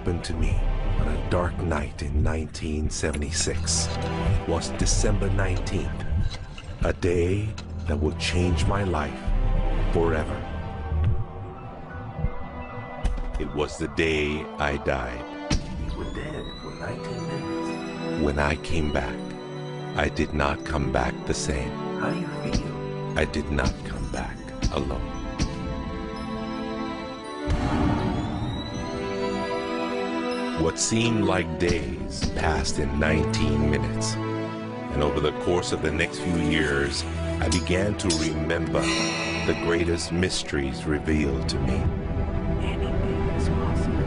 happened to me on a dark night in 1976 was December 19th, a day that would change my life forever. It was the day I died. You were dead for 19 minutes. When I came back, I did not come back the same. How do you feel? I did not come back alone. What seemed like days passed in 19 minutes. And over the course of the next few years, I began to remember the greatest mysteries revealed to me. Anything is possible.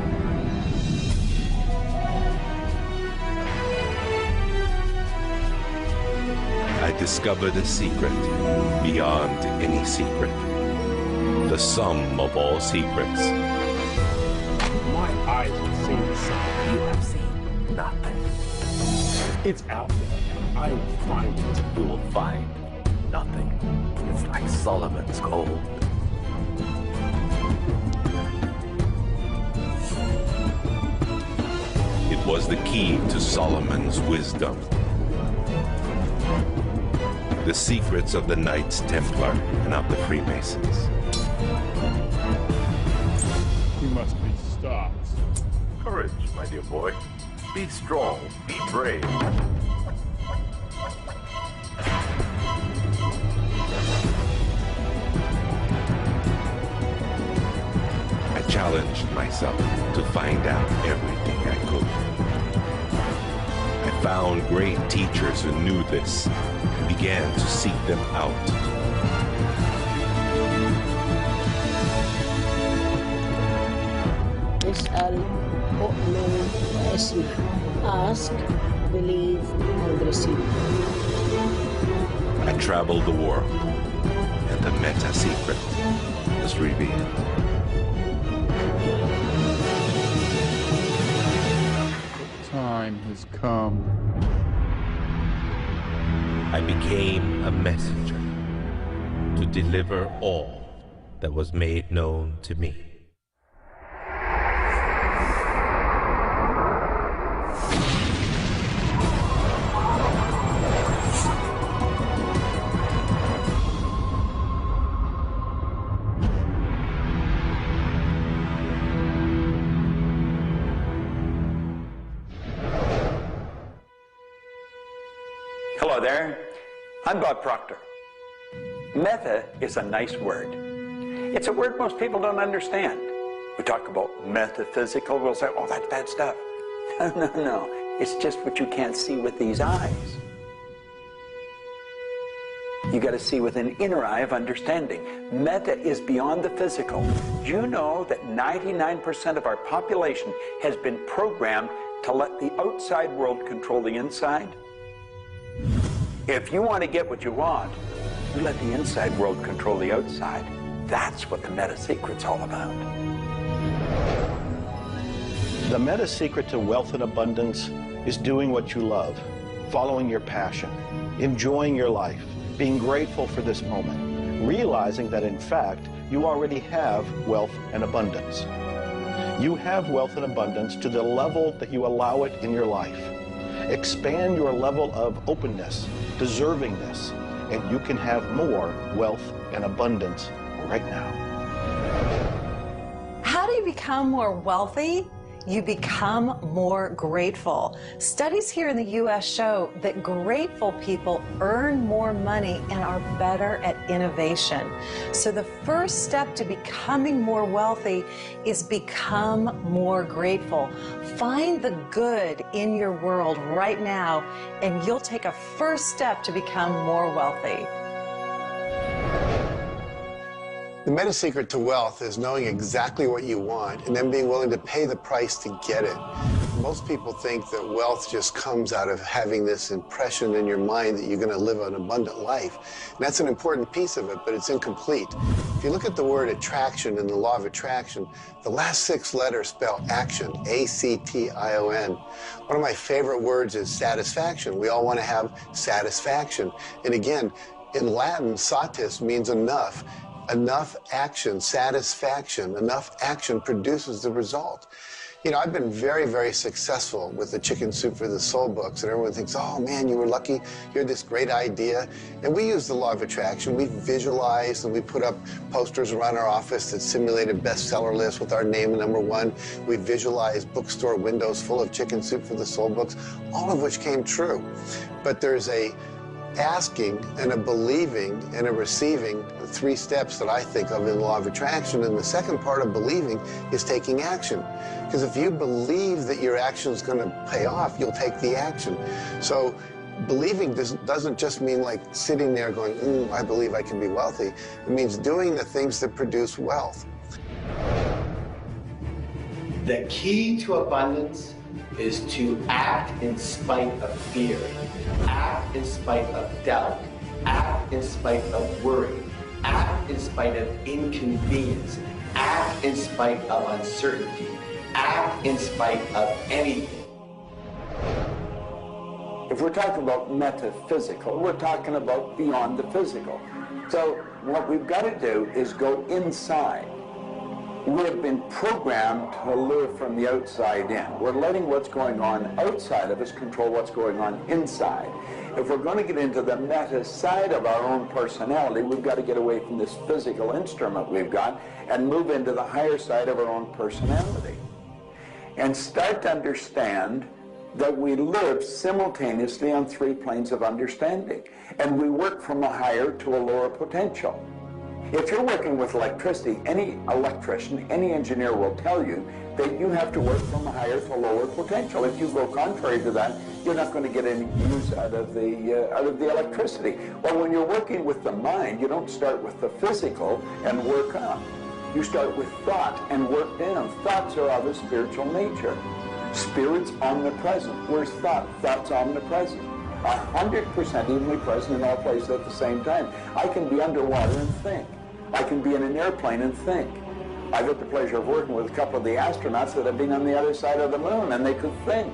I discovered a secret beyond any secret. The sum of all secrets. My eyes have seen the sun. You have seen nothing. It's out there, and I will find it. You will find nothing. It's like Solomon's gold. It was the key to Solomon's wisdom. The secrets of the Knights Templar and of the Freemasons. We must be stopped. Courage, my dear boy. Be strong, be brave. I challenged myself to find out everything I could. I found great teachers who knew this and began to seek them out. اسأل أؤمن واسمع. Ask, believe, and receive. I traveled the world, and the meta secret was revealed. Time has come. I became a messenger to deliver all that was made known to me. Hello there, I'm Bob Proctor. Meta is a nice word. It's a word most people don't understand. We talk about metaphysical, we'll say, oh, that's bad stuff. No, it's just what you can't see with these eyes. You got to see with an inner eye of understanding. Meta is beyond the physical. Do you know that 99% of our population has been programmed to let the outside world control the inside? If you want to get what you want, you let the inside world control the outside. That's what the meta secret's all about. The meta secret to wealth and abundance is doing what you love, following your passion, enjoying your life, being grateful for this moment, realizing that in fact you already have wealth and abundance. You have wealth and abundance to the level that you allow it in your life. Expand your level of openness, deservingness, and you can have more wealth and abundance right now. How do you become more wealthy? You become more grateful. Studies here in the U.S. show that grateful people earn more money and are better at innovation. So the first step to becoming more wealthy is become more grateful. Find the good in your world right now, and you'll take a first step to become more wealthy. The meta secret to wealth is knowing exactly what you want and then being willing to pay the price to get it. Most people think that wealth just comes out of having this impression in your mind that you're going to live an abundant life. And that's an important piece of it, but it's incomplete. If you look at the word attraction in the law of attraction, the last 6 letters spell action, A-C-T-I-O-N. One of my favorite words is satisfaction. We all want to have satisfaction. And again, in Latin, satis means enough. Enough action, satisfaction, enough action produces the result. You know, I've been very, very successful with the Chicken Soup for the Soul books, and everyone thinks, oh man, you were lucky, you had this great idea. And we use the law of attraction. We visualize and we put up posters around our office that simulated bestseller lists with our name #1. We visualize bookstore windows full of Chicken Soup for the Soul books, all of which came true. But there's a asking and a believing and a receiving, the 3 steps that I think of in the law of attraction. And the second part of believing is taking action. Because if you believe that your action is going to pay off, you'll take the action. So believing doesn't just mean like sitting there going, I believe I can be wealthy. It means doing the things that produce wealth. The key to abundance is to act in spite of fear, act in spite of doubt, act in spite of worry, act in spite of inconvenience, act in spite of uncertainty, act in spite of anything. If we're talking about metaphysical, we're talking about beyond the physical. So what we've got to do is go inside. We have been programmed to live from the outside in. We're letting what's going on outside of us control what's going on inside. If we're going to get into the meta side of our own personality, we've got to get away from this physical instrument we've got and move into the higher side of our own personality. And start to understand that we live simultaneously on 3 planes of understanding. And we work from a higher to a lower potential. If you're working with electricity, any electrician, any engineer will tell you that you have to work from a higher to a lower potential. If you go contrary to that, you're not going to get any use out of the electricity. Well, when you're working with the mind, you don't start with the physical and work up. You start with thought and work down. Thoughts are of a spiritual nature. Spirit's omnipresent. Where's thought? Thought's omnipresent. 100% evenly present in all places at the same time. I can be underwater and think. I can be in an airplane and think. I've had the pleasure of working with a couple of the astronauts that have been on the other side of the moon, and they could think.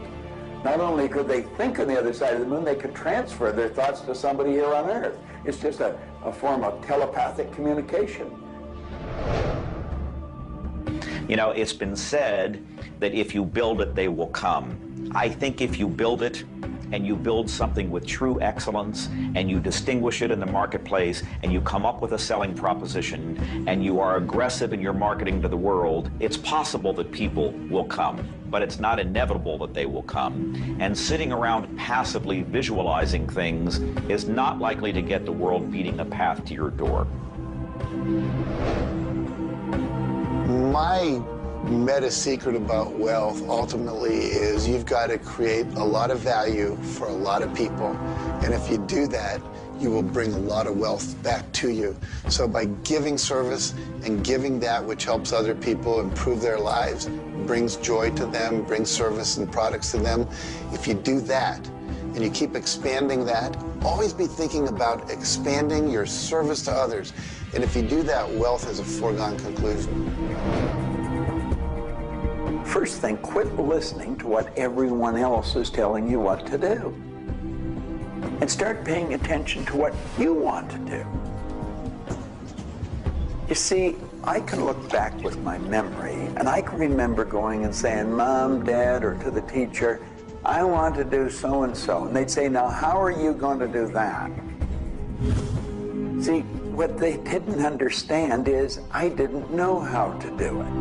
Not only could they think on the other side of the moon, they could transfer their thoughts to somebody here on Earth. It's just a form of telepathic communication. You know, it's been said that if you build it, they will come. I think if you build it, and you build something with true excellence, and you distinguish it in the marketplace, and you come up with a selling proposition, and you are aggressive in your marketing to the world, it's possible that people will come, but it's not inevitable that they will come. And sitting around passively visualizing things is not likely to get the world beating a path to your door. My meta secret about wealth ultimately is you've got to create a lot of value for a lot of people. And if you do that, you will bring a lot of wealth back to you. So by giving service and giving that which helps other people improve their lives, brings joy to them, brings service and products to them, if you do that and you keep expanding that, always be thinking about expanding your service to others. And if you do that, wealth is a foregone conclusion. First thing, quit listening to what everyone else is telling you what to do. And start paying attention to what you want to do. You see, I can look back with my memory, and I can remember going and saying, Mom, Dad, or to the teacher, I want to do so-and-so. And they'd say, now, how are you going to do that? See, what they didn't understand is I didn't know how to do it.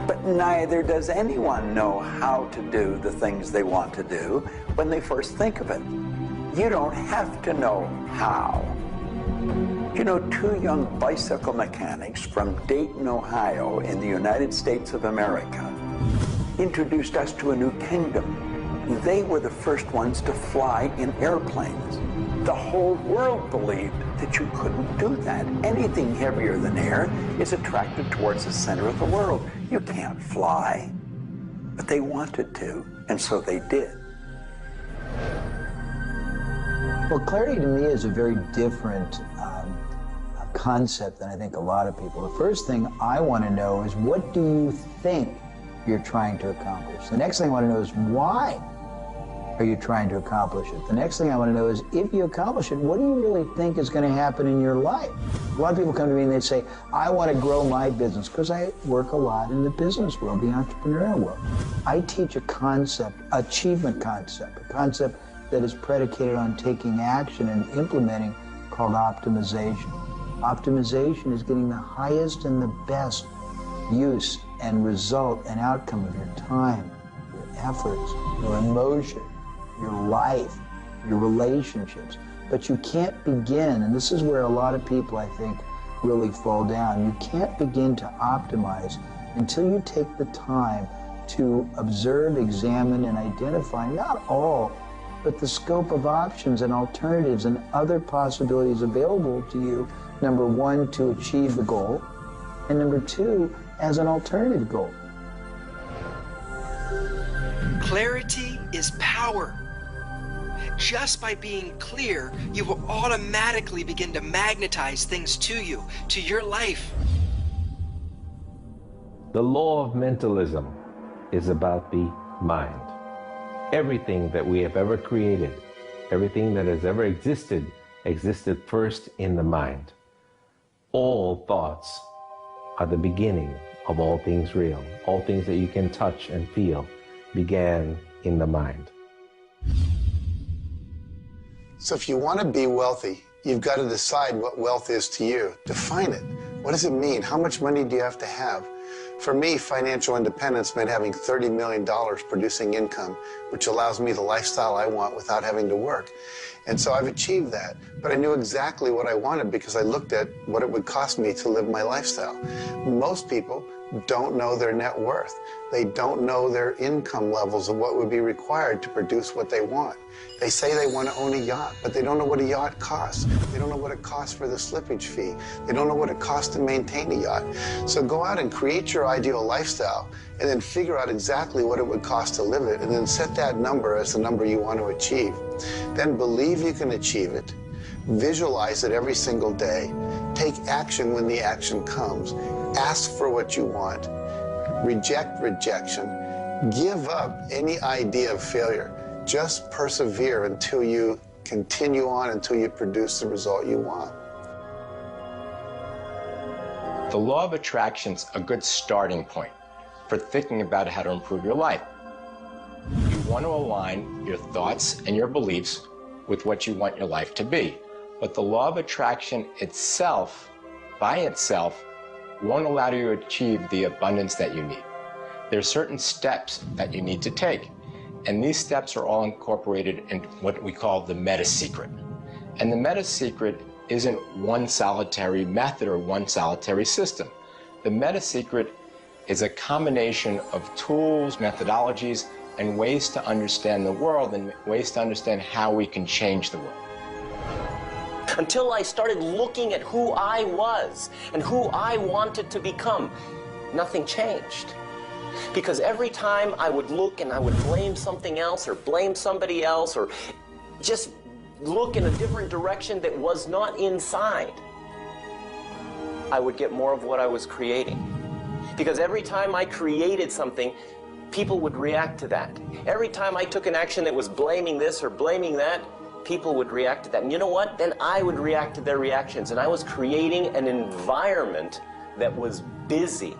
But neither does anyone know how to do the things they want to do when they first think of it. You don't have to know how. You know, 2 young bicycle mechanics from Dayton, Ohio, in the United States of America, introduced us to a new kingdom. They were the first ones to fly in airplanes. The whole world believed that you couldn't do that. Anything heavier than air is attracted towards the center of the world. You can't fly. But they wanted to, and so they did. Well, clarity to me is a very different concept than I think a lot of people. The first thing I want to know is, what do you think you're trying to accomplish? The next thing I want to know is, why are you trying to accomplish it? The next thing I want to know is, if you accomplish it, what do you really think is going to happen in your life? A lot of people come to me and they say, I want to grow my business, because I work a lot in the business world, the entrepreneurial world. I teach a concept, achievement concept, a concept that is predicated on taking action and implementing, called optimization. Optimization is getting the highest and the best use and result and outcome of your time, your efforts, your emotion, your life, your relationships. But you can't begin, and this is where a lot of people, I think, really fall down. You can't begin to optimize until you take the time to observe, examine, and identify not all, but the scope of options and alternatives and other possibilities available to you, number one, to achieve the goal, and number two, as an alternative goal. Clarity is power. Just by being clear, you will automatically begin to magnetize things to you, to your life. The law of mentalism is about the mind. Everything that we have ever created, everything that has ever existed, existed first in the mind. All thoughts are the beginning of all things real. All things that you can touch and feel began in the mind. So if you want to be wealthy, you've got to decide what wealth is to you. Define it. What does it mean? How much money do you have to have? For me, financial independence meant having $30 million producing income, which allows me the lifestyle I want without having to work. And so I've achieved that. But I knew exactly what I wanted because I looked at what it would cost me to live my lifestyle. Most people don't know their net worth. They don't know their income levels of what would be required to produce what they want. They say they want to own a yacht, but they don't know what a yacht costs. They don't know what it costs for the slippage fee. They don't know what it costs to maintain a yacht. So go out and create your ideal lifestyle and then figure out exactly what it would cost to live it, and then set that number as the number you want to achieve. Then believe you can achieve it. Visualize it every single day. Take action when the action comes. Ask for what you want. Reject rejection. Give up any idea of failure. Just persevere until you continue on, until you produce the result you want. The law of attraction's a good starting point for thinking about how to improve your life. You want to align your thoughts and your beliefs with what you want your life to be. But the law of attraction itself, by itself, won't allow you to achieve the abundance that you need. There are certain steps that you need to take, and these steps are all incorporated in what we call the meta secret. And the meta secret isn't one solitary method or one solitary system. The meta secret is a combination of tools, methodologies, and ways to understand the world and ways to understand how we can change the world. Until I started looking at who I was and who I wanted to become, nothing changed. Because every time I would look and I would blame something else or blame somebody else or just look in a different direction that was not inside, I would get more of what I was creating. Because every time I created something, people would react to that. Every time I took an action that was blaming this or blaming that, people would react to that. And you know what? Then I would react to their reactions. And I was creating an environment that was busy.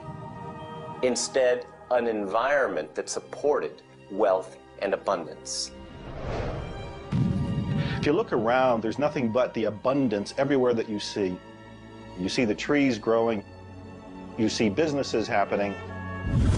Instead, an environment that supported wealth and abundance. If you look around, there's nothing but the abundance everywhere that you see. You see the trees growing. You see businesses happening.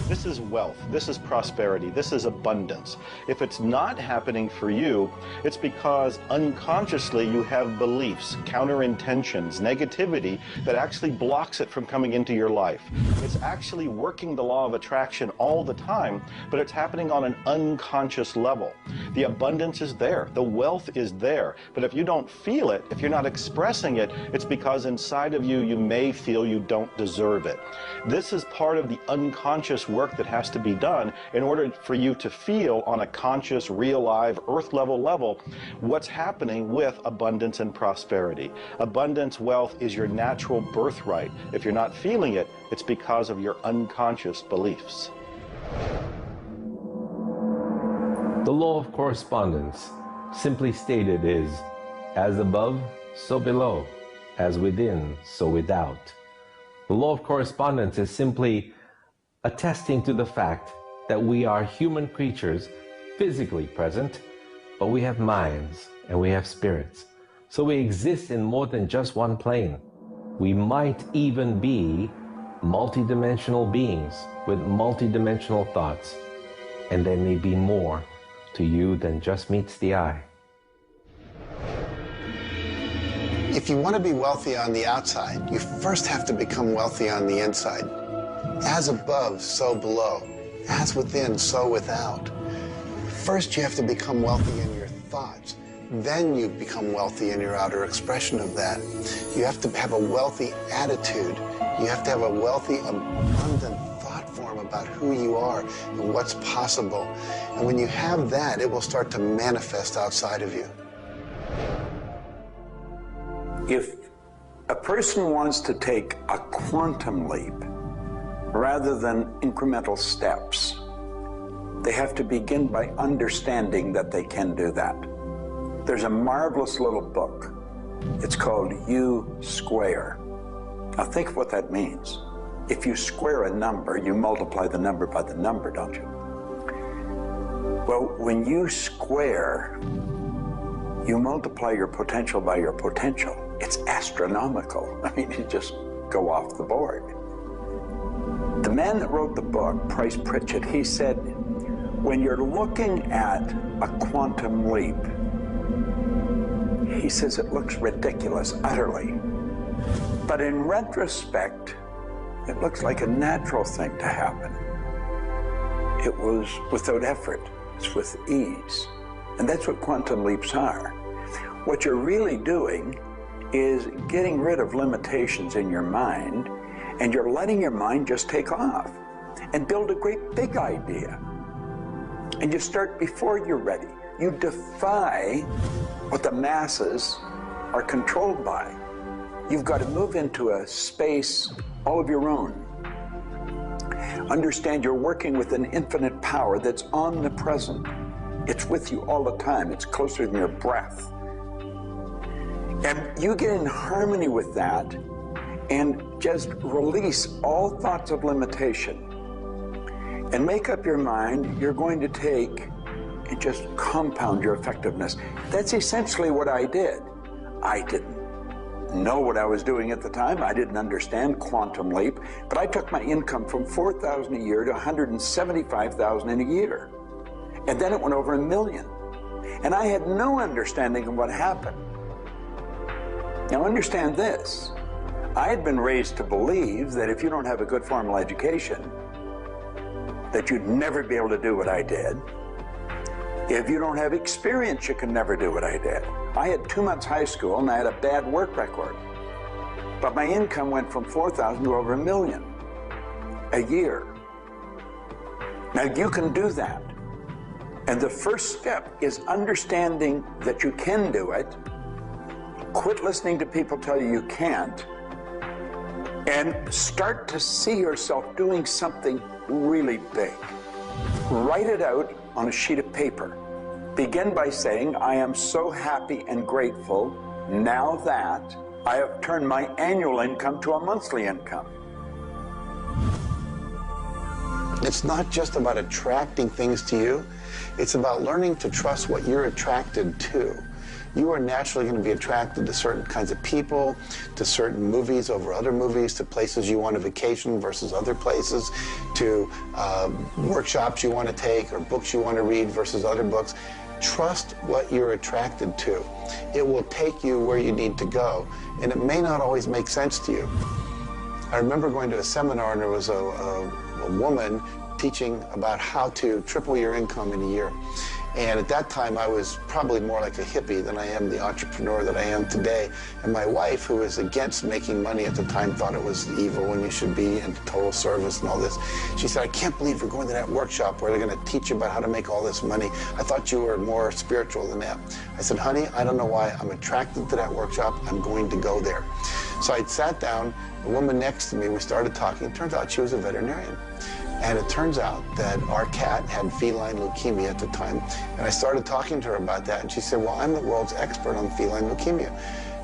This is wealth, this is prosperity, this is abundance. If it's not happening for you, it's because unconsciously you have beliefs, counter-intentions, negativity that actually blocks it from coming into your life. It's actually working the law of attraction all the time, but it's happening on an unconscious level. The abundance is there, the wealth is there, but if you don't feel it, if you're not expressing it, it's because inside of you, you may feel you don't deserve it. This is part of the unconscious work that has to be done in order for you to feel on a conscious, real, live, earth level what's happening with abundance and prosperity. Abundance, wealth is your natural birthright. If you're not feeling it, it's because of your unconscious beliefs. The law of correspondence, simply stated, is as above, so below, as within, so without. The law of correspondence is simply attesting to the fact that we are human creatures physically present, but we have minds and we have spirits. So we exist in more than just one plane. We might even be multidimensional beings with multidimensional thoughts, and there may be more to you than just meets the eye. If you want to be wealthy on the outside, you first have to become wealthy on the inside. As above, so below. As within, so without. First, you have to become wealthy in your thoughts. Then you become wealthy in your outer expression of that. You have to have a wealthy attitude. You have to have a wealthy, abundant thought form about who you are and what's possible. And when you have that, it will start to manifest outside of you. If a person wants to take a quantum leap rather than incremental steps, they have to begin by understanding that they can do that. There's a marvelous little book. It's called U Square. Now think of what that means. If you square a number, you multiply the number by the number, don't you? Well, when you square, you multiply your potential by your potential. It's astronomical. I mean, you just go off the board. The man that wrote the book, Price Pritchett, he said, when you're looking at a quantum leap, he says it looks ridiculous, utterly. But in retrospect, it looks like a natural thing to happen. It was without effort. It's with ease. And that's what quantum leaps are. What you're really doing is getting rid of limitations in your mind, and you're letting your mind just take off and build a great big idea. And you start before you're ready. You defy what the masses are controlled by. You've got to move into a space all of your own. Understand you're working with an infinite power that's omnipresent. It's with you all the time. It's closer than your breath. And you get in harmony with that and just release all thoughts of limitation and make up your mind you're going to take and just compound your effectiveness. That's essentially what I did. I didn't know what I was doing at the time. I didn't understand quantum leap, but I took my income from $4,000 a year to $175,000 in a year. And then it went over $1 million. And I had no understanding of what happened. Now understand this. I had been raised to believe that if you don't have a good formal education, that you'd never be able to do what I did. If you don't have experience, you can never do what I did. I had 2 months high school and I had a bad work record. But my income went from $4,000 to over $1 million a year. Now you can do that. And the first step is understanding that you can do it. Quit listening to people tell you you can't. And start to see yourself doing something really big. Write it out on a sheet of paper. Begin by saying, I am so happy and grateful now that I have turned my annual income to a monthly income. It's not just about attracting things to you. It's about learning to trust what you're attracted to. You are naturally going to be attracted to certain kinds of people, to certain movies over other movies, to places you want to vacation versus other places, to workshops you want to take or books you want to read versus other books. Trust what you're attracted to. It will take you where you need to go, and it may not always make sense to you. I remember going to a seminar, and there was a woman teaching about how to triple your income in a year. And at that time, I was probably more like a hippie than I am the entrepreneur that I am today. And my wife, who was against making money at the time, thought it was evil when you should be in total service and all this. She said, I can't believe you're going to that workshop where they're going to teach you about how to make all this money. I thought you were more spiritual than that. I said, honey, I don't know why. I'm attracted to that workshop. I'm going to go there. So I sat down, the woman next to me, we started talking. Turns out she was a veterinarian. And it turns out that our cat had feline leukemia at the time. And I started talking to her about that. And she said, well, I'm the world's expert on feline leukemia.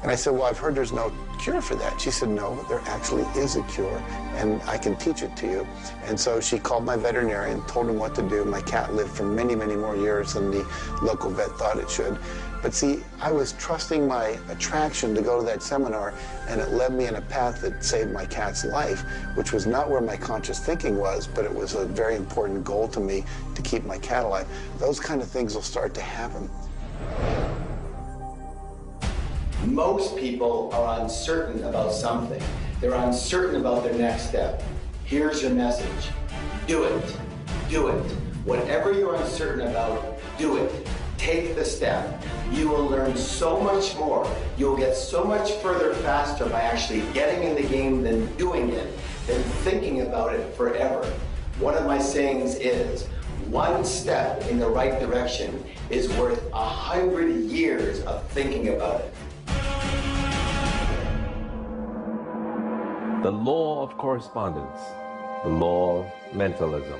And I said, well, I've heard there's no cure for that. She said, no, there actually is a cure, and I can teach it to you. And so she called my veterinarian, told him what to do. My cat lived for many, many more years than the local vet thought it should. But see, I was trusting my attraction to go to that seminar, and it led me in a path that saved my cat's life, which was not where my conscious thinking was, but it was a very important goal to me to keep my cat alive. Those kind of things will start to happen. Most people are uncertain about something. They're uncertain about their next step. Here's your message. Do it. Do it. Whatever you're uncertain about, do it. Take the step. You will learn so much more. You'll get so much further faster by actually getting in the game than doing it, than thinking about it forever. One of my sayings is, one step in the right direction is worth 100 years of thinking about it. The law of correspondence, the law of mentalism,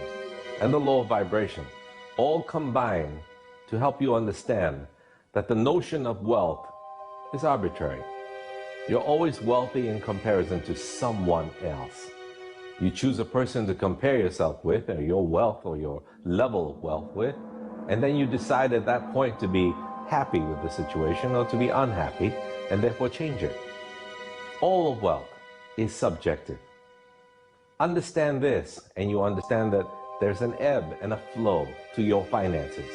and the law of vibration all combine to help you understand that the notion of wealth is arbitrary. You're always wealthy in comparison to someone else. You choose a person to compare yourself with, or your wealth or your level of wealth with, and then you decide at that point to be happy with the situation or to be unhappy, and therefore change it. All of wealth is subjective. Understand this, and you understand that there's an ebb and a flow to your finances.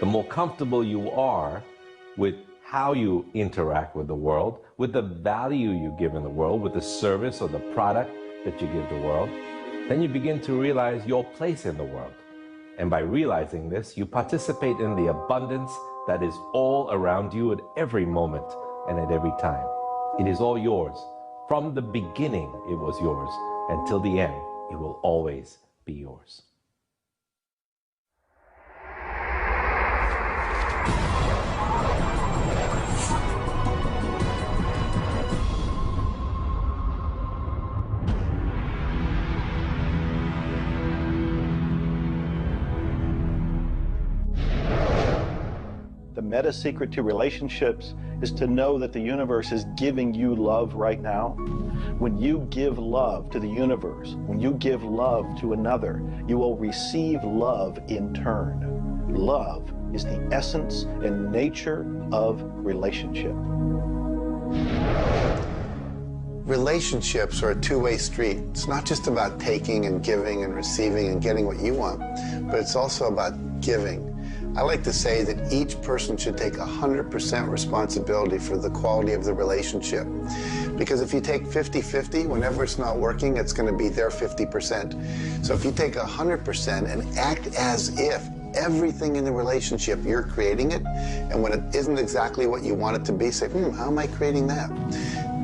The more comfortable you are with how you interact with the world, with the value you give in the world, with the service or the product that you give the world, then you begin to realize your place in the world. And by realizing this, you participate in the abundance that is all around you at every moment and at every time. It is all yours. From the beginning, it was yours. Until the end, it will always be yours. The meta secret to relationships is to know that the universe is giving you love right now. When you give love to the universe, when you give love to another, you will receive love in turn. Love is the essence and nature of relationship. Relationships are a two-way street. It's not just about taking and giving and receiving and getting what you want, but it's also about giving. I like to say that each person should take 100% responsibility for the quality of the relationship. Because if you take 50-50, whenever it's not working, it's going to be their 50%. So if you take 100% and act as if everything in the relationship, you're creating it, and when it isn't exactly what you want it to be, say, how am I creating that?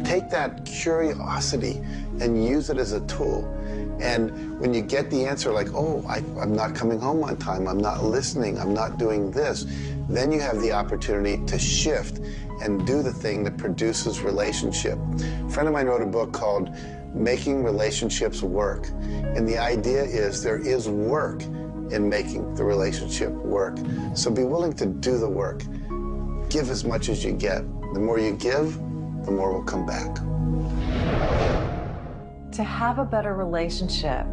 Take that curiosity and use it as a tool. And when you get the answer like, oh, I'm not coming home on time, I'm not listening, I'm not doing this, then you have the opportunity to shift and do the thing that produces relationship. A friend of mine wrote a book called Making Relationships Work. And the idea is there is work in making the relationship work. So be willing to do the work. Give as much as you get. The more you give, the more will come back. To have a better relationship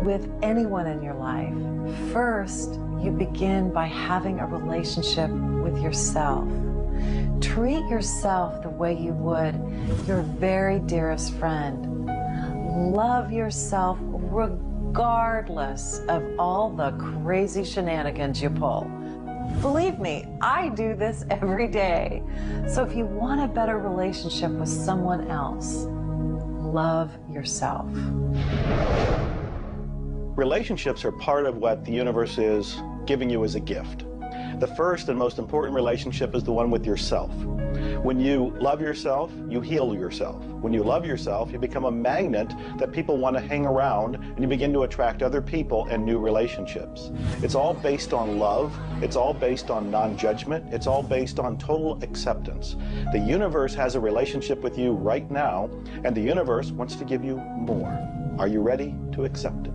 with anyone in your life, first you begin by having a relationship with yourself. Treat yourself the way you would your very dearest friend. Love yourself regardless of all the crazy shenanigans you pull. Believe me, I do this every day. So if you want a better relationship with someone else, love yourself. Relationships are part of what the universe is giving you as a gift. The first and most important relationship is the one with yourself. When you love yourself, you heal yourself. When you love yourself, you become a magnet that people want to hang around, and you begin to attract other people and new relationships. It's all based on love. It's all based on non-judgment. It's all based on total acceptance. The universe has a relationship with you right now, and the universe wants to give you more. Are you ready to accept it?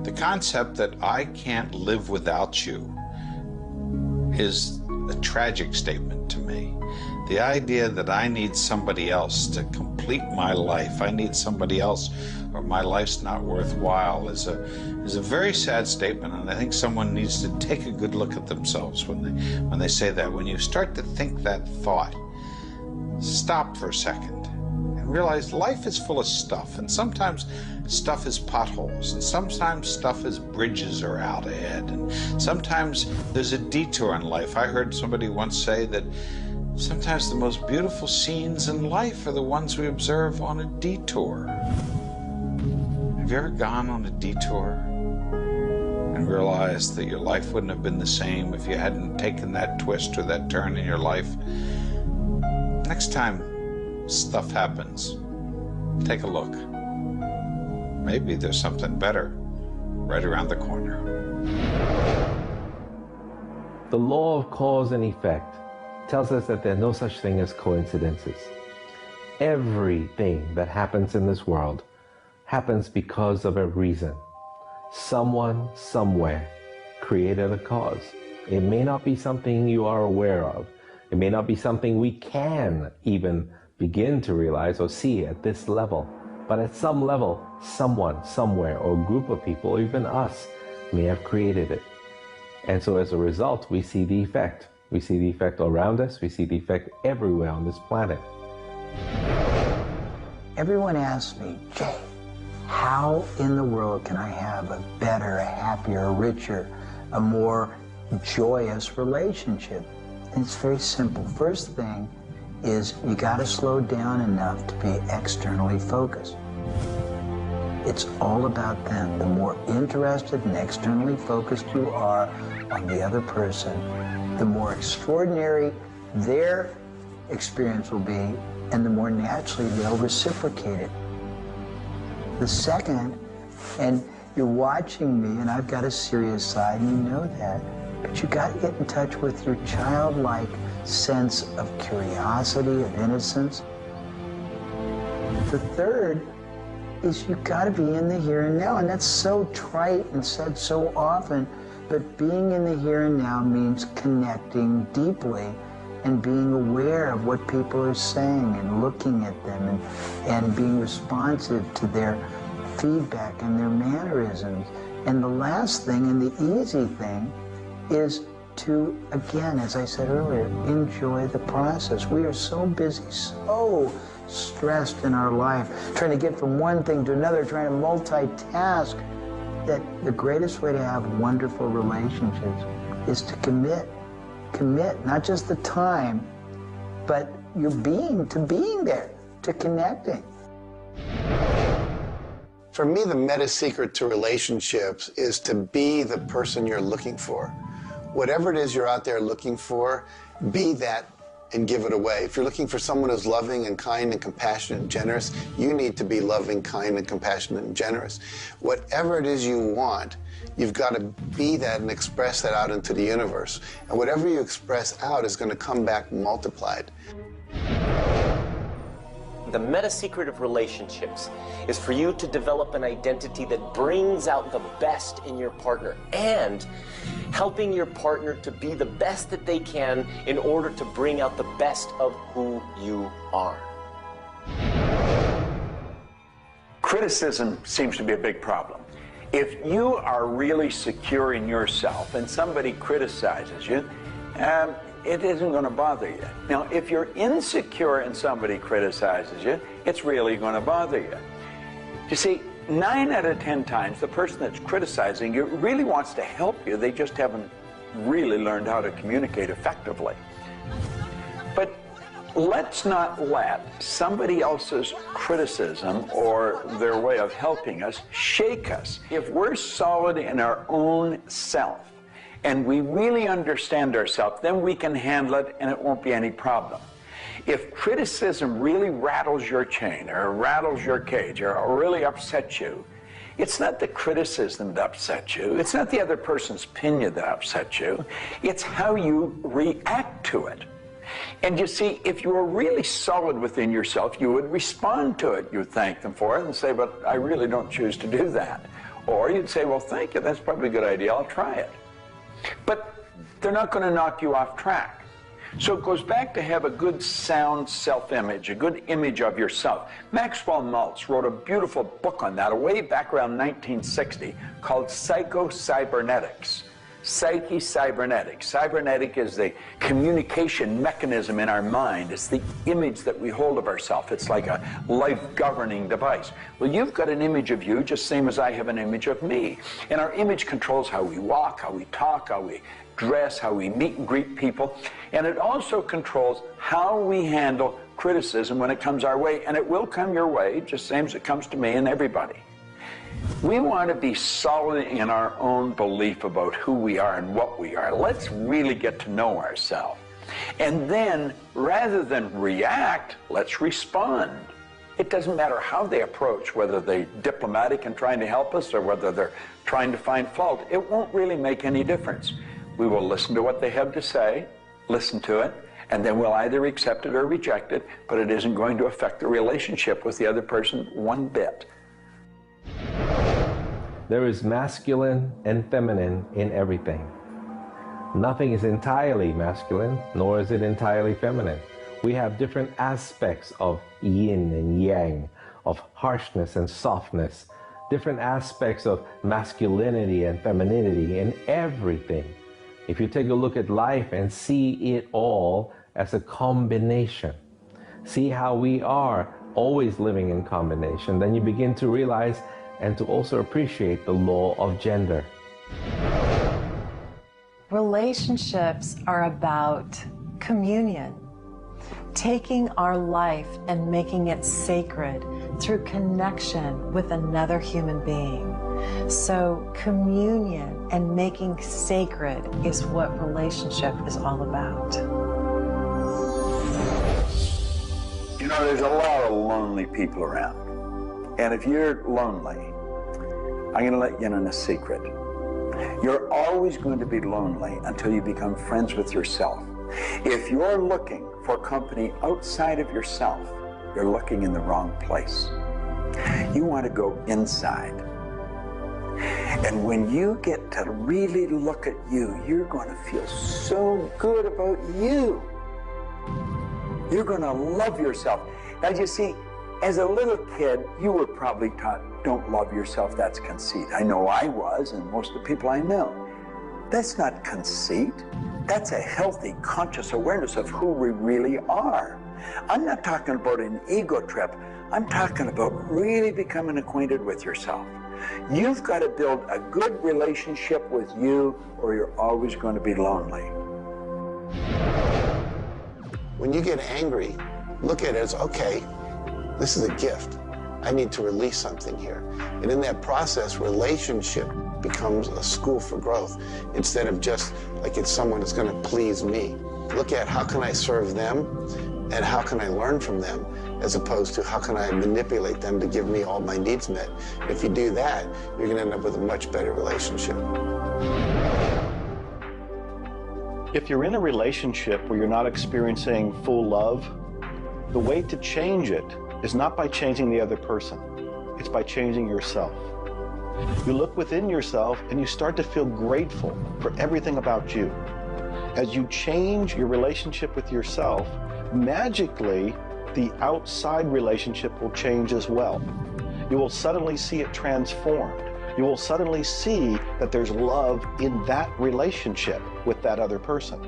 The concept that I can't live without you is a tragic statement to me. The idea that I need somebody else to complete my life, I need somebody else or my life's not worthwhile is a very sad statement, and I think someone needs to take a good look at themselves when they say that. When you start to think that thought, stop for a second and realize life is full of stuff, and sometimes stuff is potholes, and sometimes stuff is bridges are out ahead, and sometimes there's a detour in life. I heard somebody once say that sometimes the most beautiful scenes in life are the ones we observe on a detour. Have you ever gone on a detour and realized that your life wouldn't have been the same if you hadn't taken that twist or that turn in your life? Next time stuff happens, take a look. Maybe there's something better right around the corner. The law of cause and effect tells us that there's no such thing as coincidences. Everything that happens in this world happens because of a reason. Someone, somewhere, created a cause. It may not be something you are aware of. It may not be something we can even begin to realize or see at this level. But at some level, someone, somewhere, or a group of people, or even us, may have created it. And so as a result, we see the effect. We see the effect around us. We see the effect everywhere on this planet. Everyone asks me, Jay, how in the world can I have a better, a happier, a richer, a more joyous relationship? And it's very simple. First thing is you got to slow down enough to be externally focused. It's all about them. The more interested and externally focused you are on the other person, the more extraordinary their experience will be, and the more naturally they'll reciprocate it. The second, and you're watching me, and I've got a serious side, and you know that, but you got to get in touch with your childlike sense of curiosity, of innocence. The third is you got to be in the here and now, and that's so trite and said so often, but being in the here and now means connecting deeply and being aware of what people are saying and looking at them and being responsive to their feedback and their mannerisms. And the last thing, and the easy thing, is to, again, as I said earlier, enjoy the process. We are so busy, so stressed in our life, trying to get from one thing to another, trying to multitask, that the greatest way to have wonderful relationships is to commit. Commit, not just the time, but your being, to being there, to connecting. For me, the meta secret to relationships is to be the person you're looking for. Whatever it is you're out there looking for, be that and give it away. If you're looking for someone who's loving and kind and compassionate and generous, you need to be loving, kind, and compassionate and generous. Whatever it is you want, you've got to be that and express that out into the universe. And whatever you express out is going to come back multiplied. The meta secret of relationships is for you to develop an identity that brings out the best in your partner and helping your partner to be the best that they can in order to bring out the best of who you are. Criticism seems to be a big problem. If you are really secure in yourself and somebody criticizes you, it isn't going to bother you. Now, if you're insecure and somebody criticizes you, it's really going to bother you. You see, 9 out of 10 times, the person that's criticizing you really wants to help you. They just haven't really learned how to communicate effectively. But let's not let somebody else's criticism or their way of helping us shake us. If we're solid in our own self, and we really understand ourselves, then we can handle it and it won't be any problem. If criticism really rattles your chain or rattles your cage or really upsets you, it's not the criticism that upsets you. It's not the other person's opinion that upsets you. It's how you react to it. And you see, if you were really solid within yourself, you would respond to it. You would thank them for it and say, but I really don't choose to do that. Or you'd say, well, thank you, that's probably a good idea, I'll try it. But they're not going to knock you off track. So it goes back to have a good, sound self-image, a good image of yourself. Maxwell Maltz wrote a beautiful book on that way back around 1960 called Psycho-Cybernetics. Psyche-Cybernetic. Cybernetic is the communication mechanism in our mind. It's the image that we hold of ourselves. It's like a life-governing device. Well, you've got an image of you just same as I have an image of me. And our image controls how we walk, how we talk, how we dress, how we meet and greet people. And it also controls how we handle criticism when it comes our way. And it will come your way, just same as it comes to me and everybody. We want to be solid in our own belief about who we are and what we are. Let's really get to know ourselves. And then, rather than react, let's respond. It doesn't matter how they approach, whether they're diplomatic and trying to help us or whether they're trying to find fault. It won't really make any difference. We will listen to what they have to say, listen to it, and then we'll either accept it or reject it, but it isn't going to affect the relationship with the other person one bit. There is masculine and feminine in everything. Nothing is entirely masculine, nor is it entirely feminine. We have different aspects of yin and yang, of harshness and softness, different aspects of masculinity and femininity in everything. If you take a look at life and see it all as a combination, see how we are always living in combination, then you begin to realize and to also appreciate the law of gender. Relationships are about communion, taking our life and making it sacred through connection with another human being. So communion and making sacred is what relationship is all about. You know, there's a lot of lonely people around. And if you're lonely, I'm going to let you in on a secret. You're always going to be lonely until you become friends with yourself. If you're looking for company outside of yourself, you're looking in the wrong place. You want to go inside. And when you get to really look at you, you're going to feel so good about you. You're going to love yourself. Now, you see, as a little kid, you were probably taught, don't love yourself, that's conceit. I know I was, and most of the people I know. That's not conceit. That's a healthy, conscious awareness of who we really are. I'm not talking about an ego trip. I'm talking about really becoming acquainted with yourself. You've got to build a good relationship with you, or you're always going to be lonely. When you get angry, look at it as, okay, this is a gift. I need to release something here. And in that process, relationship becomes a school for growth instead of just like it's someone that's going to please me. Look at how can I serve them and how can I learn from them, as opposed to how can I manipulate them to give me all my needs met. If you do that, you're going to end up with a much better relationship. If you're in a relationship where you're not experiencing full love, the way to change it is not by changing the other person. It's by changing yourself. You look within yourself and you start to feel grateful for everything about you. As you change your relationship with yourself, magically, the outside relationship will change as well. You will suddenly see it transformed. You will suddenly see that there's love in that relationship with that other person.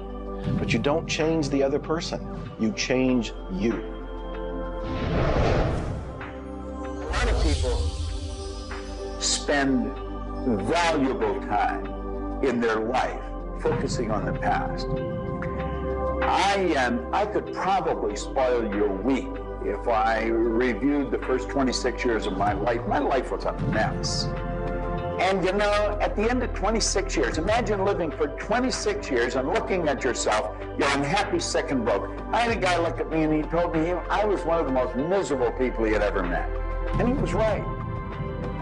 But you don't change the other person. You change you. A lot of people spend valuable time in their life focusing on the past. I could probably spoil your week if I reviewed the first 26 years of my life. My life was a mess. And you know, at the end of 26 years, imagine living for 26 years and looking at yourself, you're unhappy, sick, and broke. I had a guy look at me and he told me I was one of the most miserable people he had ever met. And he was right.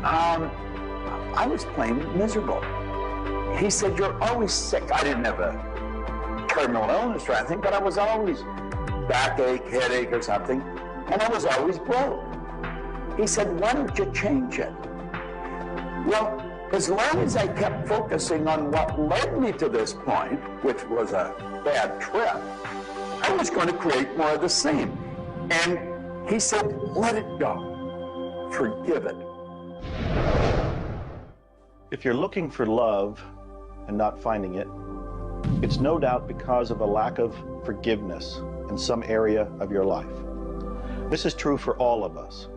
I was plain miserable. He said, you're always sick. I didn't have a terminal illness or anything, but I was always backache, headache or something, and I was always broke. He said, why don't you change it? Well, as long as I kept focusing on what led me to this point, which was a bad trip, I was going to create more of the same. And he said, let it go. Forgive it. If you're looking for love and not finding it, it's no doubt because of a lack of forgiveness in some area of your life. This is true for all of us.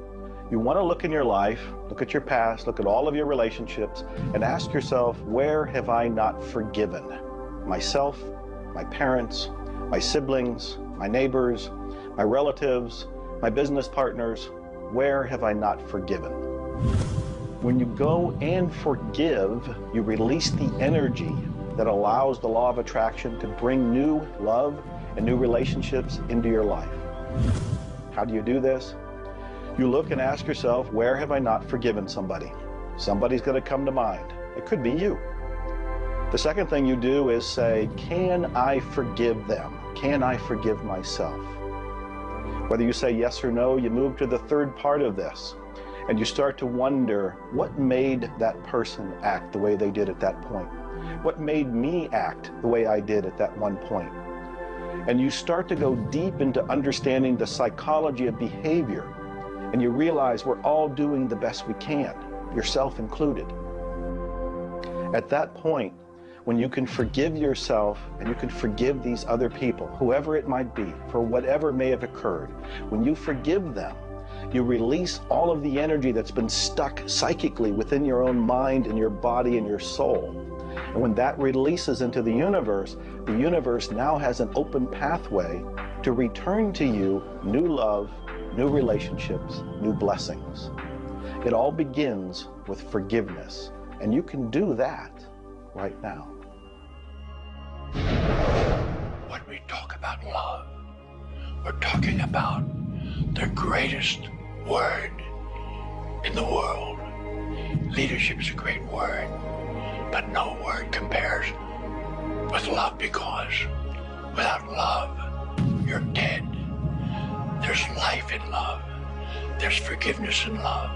You want to look in your life, look at your past, look at all of your relationships, and ask yourself, where have I not forgiven? Myself, my parents, my siblings, my neighbors, my relatives, my business partners, where have I not forgiven? When you go and forgive, you release the energy that allows the law of attraction to bring new love and new relationships into your life. How do you do this? You look and ask yourself, where have I not forgiven somebody? Somebody's going to come to mind. It could be you. The second thing you do is say, can I forgive them? Can I forgive myself? Whether you say yes or no, you move to the third part of this, and you start to wonder, what made that person act the way they did at that point? What made me act the way I did at that one point? And you start to go deep into understanding the psychology of behavior, and you realize we're all doing the best we can, yourself included. At that point, when you can forgive yourself and you can forgive these other people, whoever it might be, for whatever may have occurred, when you forgive them, you release all of the energy that's been stuck psychically within your own mind and your body and your soul. And when that releases into the universe now has an open pathway to return to you new love, new relationships, new blessings. It all begins with forgiveness, and you can do that right now. When we talk about love, we're talking about the greatest word in the world. Leadership is a great word, but no word compares with love, because without love, you're dead. There's life in love. There's forgiveness in love.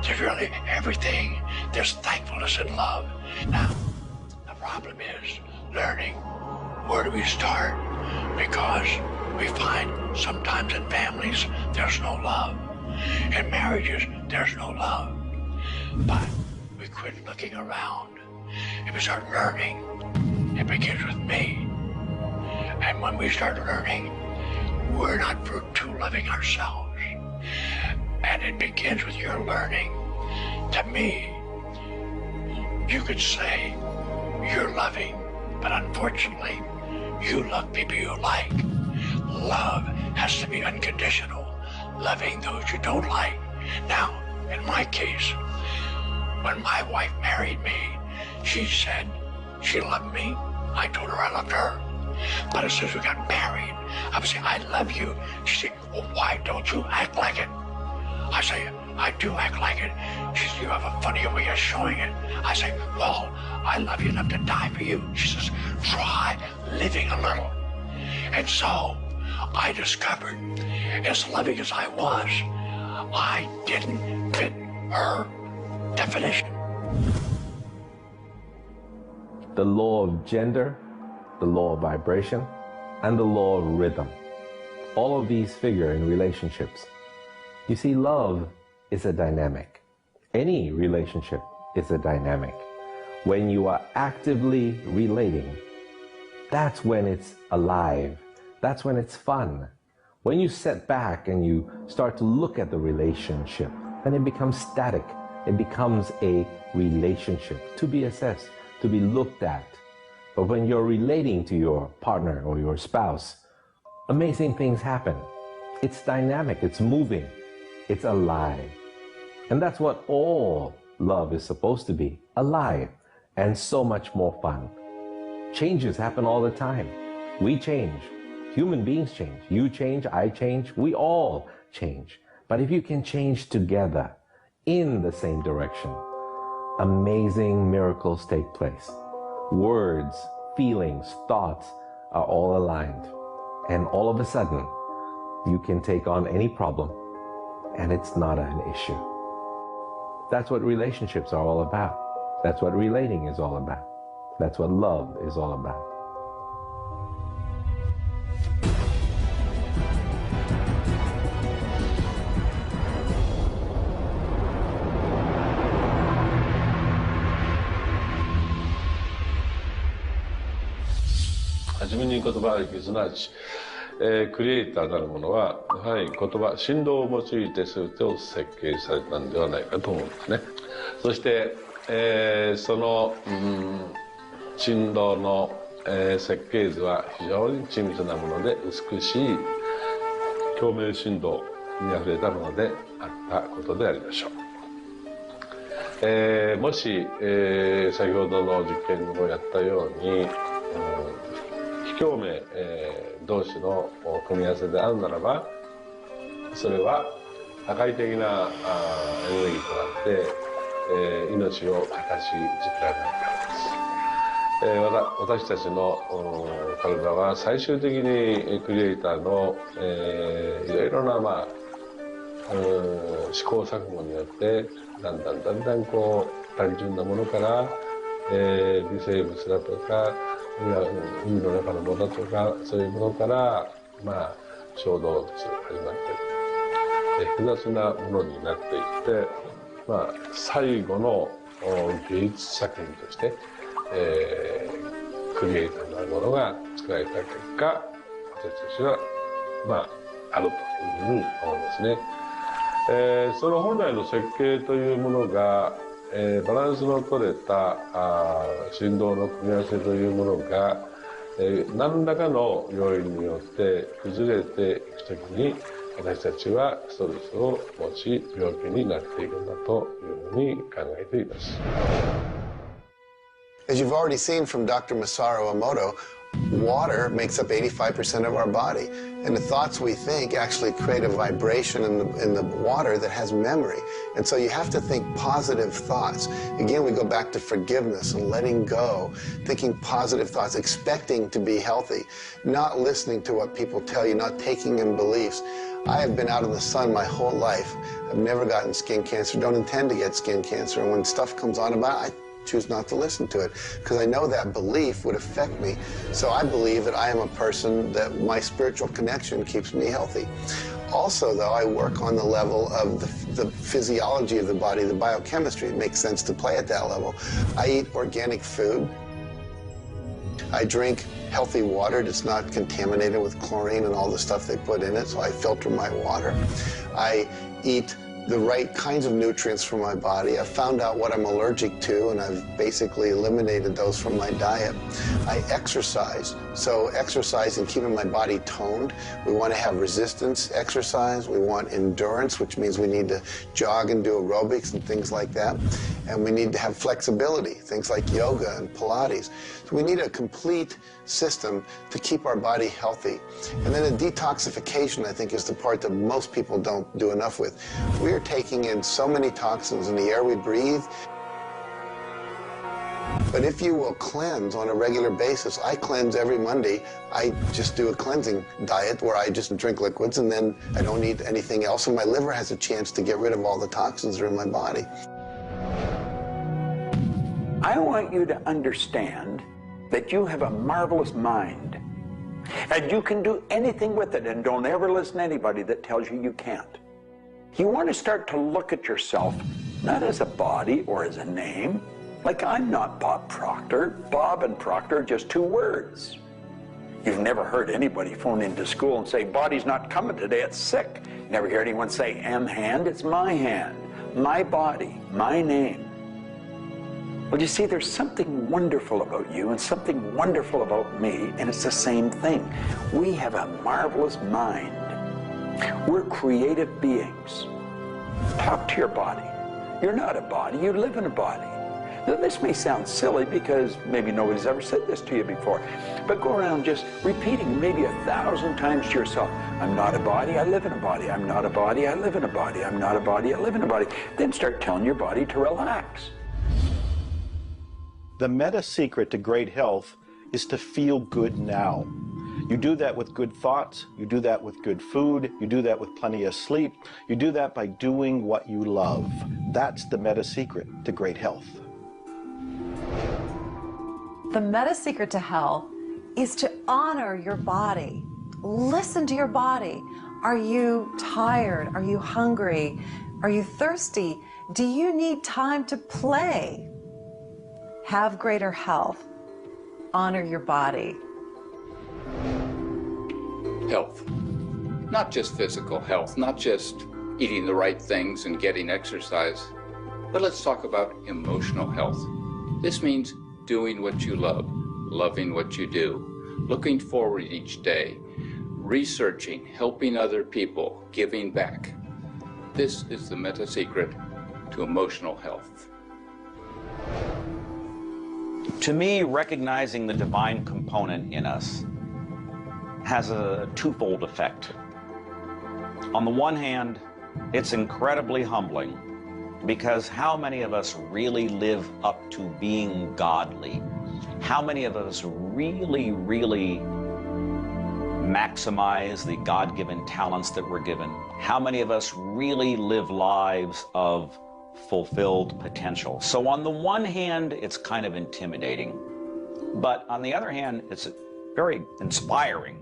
There's really everything. There's thankfulness in love. Now, the problem is learning where do we start, because we find sometimes in families there's no love. In marriages, there's no love. But we quit looking around and we start learning. It begins with me. And when we start learning, we're not too loving ourselves. And it begins with your learning. To me, you could say you're loving, but unfortunately, you love people you like. Love has to be unconditional, loving those you don't like. Now, in my case, when my wife married me, she said she loved me. I told her I loved her. But as soon as we got married, I would say, I love you. She said, well, why don't you act like it? I say, I do act like it. She says, you have a funny way of showing it. I say, well, I love you enough to die for you. She says, try living a little. And so I discovered, as loving as I was, I didn't fit her definition. The law of gender, the law of vibration, and the law of rhythm. All of these figure in relationships. You see, love is a dynamic. Any relationship is a dynamic. When you are actively relating, that's when it's alive. That's when it's fun. When you sit back and you start to look at the relationship, then it becomes static. It becomes a relationship to be assessed, to be looked at. But when you're relating to your partner or your spouse, amazing things happen. It's dynamic, it's moving, it's alive. And that's what all love is supposed to be, alive, and so much more fun. Changes happen all the time. We change. Human beings change. You change, I change, we all change. But if you can change together in the same direction, amazing miracles take place. Words, feelings, thoughts are all aligned. And all of a sudden, you can take on any problem and it's not an issue. That's what relationships are all about. That's what relating is all about. That's what love is all about.はじめに言葉ありき、すなわち、クリエイターなるものは、やはり言葉、振動を用いて全てを設計されたんではないかと思うんですね。そして、その、振動の、設計図は非常に緻密なもので美しい共鳴振動にあふれたものであったことでありましょう。もし、先ほどの実験にもやったように、非共鳴、同士の組み合わせであるならば、それは破壊的なエネルギーとなって、命を形作られないからです。私たちの体は最終的にクリエイターの、いろいろな、試行錯誤によってだんだんこう単純なものから、微生物だとか海の中のものとかそういうものから、小動物始まって複雑なものになっていって、最後の芸術作品として、クリエイターなるものが作られた結果、私たちはあるというふうに思うんですね。その本来の設計というものが、バランスの取れた振動の組み合わせというものが、何らかの要因によって崩れていくときに、私たちはストレスを持ち病気になっているんだというふうに考えています。As you've already seen from Dr. Masaru Emoto, water makes up 85% of our body. And the thoughts we think actually create a vibration in the water that has memory. And so you have to think positive thoughts. Again, we go back to forgiveness and letting go, thinking positive thoughts, expecting to be healthy, not listening to what people tell you, not taking in beliefs. I have been out in the sun my whole life. I've never gotten skin cancer, don't intend to get skin cancer. And when stuff comes on about it, I choose not to listen to it because I know that belief would affect me. So I believe that I am a person that my spiritual connection keeps me healthy. Also, though, I work on the level of the physiology of the body, the biochemistry. It makes sense to play at that level. I eat organic food. I drink healthy water that's not contaminated with chlorine and all the stuff they put in it, so I filter my water. I eat the right kinds of nutrients for my body. I've found out what I'm allergic to, and I've basically eliminated those from my diet. I exercise, so exercise and keeping my body toned. We want to have resistance exercise. We want endurance, which means we need to jog and do aerobics and things like that. And we need to have flexibility, things like yoga and Pilates. So we need a complete system to keep our body healthy. And then a detoxification, I think, is the part that most people don't do enough with. We are taking in so many toxins in the air we breathe. But if you will cleanse on a regular basis, I cleanse every Monday. I just do a cleansing diet where I just drink liquids and then I don't eat anything else, and my liver has a chance to get rid of all the toxins that are in my body. I want you to understand that you have a marvelous mind, and you can do anything with it, and don't ever listen to anybody that tells you you can't. You want to start to look at yourself not as a body or as a name. Like, I'm not Bob Proctor. Bob and Proctor are just two words. You've never heard anybody phone into school and say, body's not coming today, it's sick. Never hear anyone say, hand, it's my hand, my body, my name. Well, you see, there's something wonderful about you and something wonderful about me, and it's the same thing. We have a marvelous mind. We're creative beings. Talk to your body. You're not a body, you live in a body. Now, this may sound silly because maybe nobody's ever said this to you before, but go around just repeating maybe 1,000 times to yourself, I'm not a body, I live in a body. I'm not a body, I live in a body. I'm not a body, I live in a body. Then start telling your body to relax. The meta secret to great health is to feel good now. You do that with good thoughts, you do that with good food, you do that with plenty of sleep, you do that by doing what you love. That's the meta secret to great health. The meta secret to health is to honor your body. Listen to your body. Are you tired? Are you hungry? Are you thirsty? Do you need time to play? Have greater health. Honor your body. Health. Not just physical health, not just eating the right things and getting exercise, but let's talk about emotional health. This means doing what you love, loving what you do, looking forward each day, researching, helping other people, giving back. This is the meta secret to emotional health. To me, recognizing the divine component in us has a twofold effect. On the one hand, it's incredibly humbling because how many of us really live up to being godly? How many of us really maximize the God-given talents that we're given? How many of us really live lives of fulfilled potential? So on the one hand, it's kind of intimidating, but on the other hand, it's very inspiring.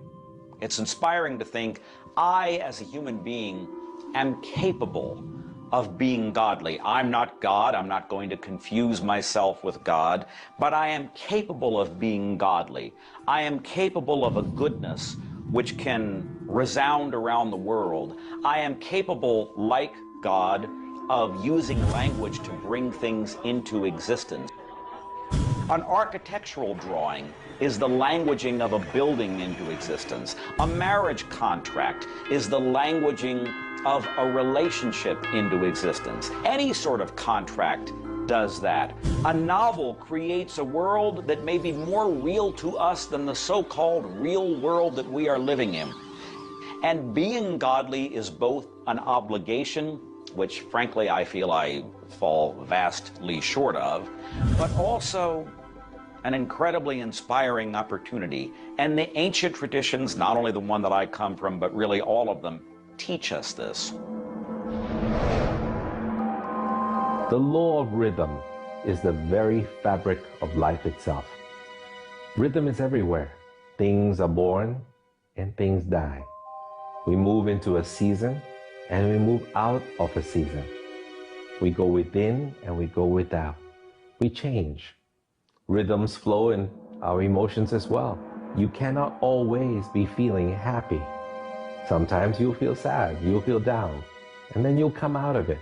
It's inspiring to think, I, as a human being, am capable of being godly. I'm not God. I'm not going to confuse myself with God, but I am capable of being godly. I am capable of a goodness which can resound around the world. I am capable, like God, of using language to bring things into existence. An architectural drawing is the languaging of a building into existence. A marriage contract is the languaging of a relationship into existence. Any sort of contract does that. A novel creates a world that may be more real to us than the so-called real world that we are living in. And being godly is both an obligation, which frankly I feel I fall vastly short of, but also an incredibly inspiring opportunity. And the ancient traditions, not only the one that I come from, but really all of them, teach us this. The law of rhythm is the very fabric of life itself. Rhythm is everywhere. Things are born and things die. We move into a season and we move out of a season. We go within and we go without. We change. Rhythms flow in our emotions as well. You cannot always be feeling happy. Sometimes you'll feel sad, you'll feel down, and then you'll come out of it.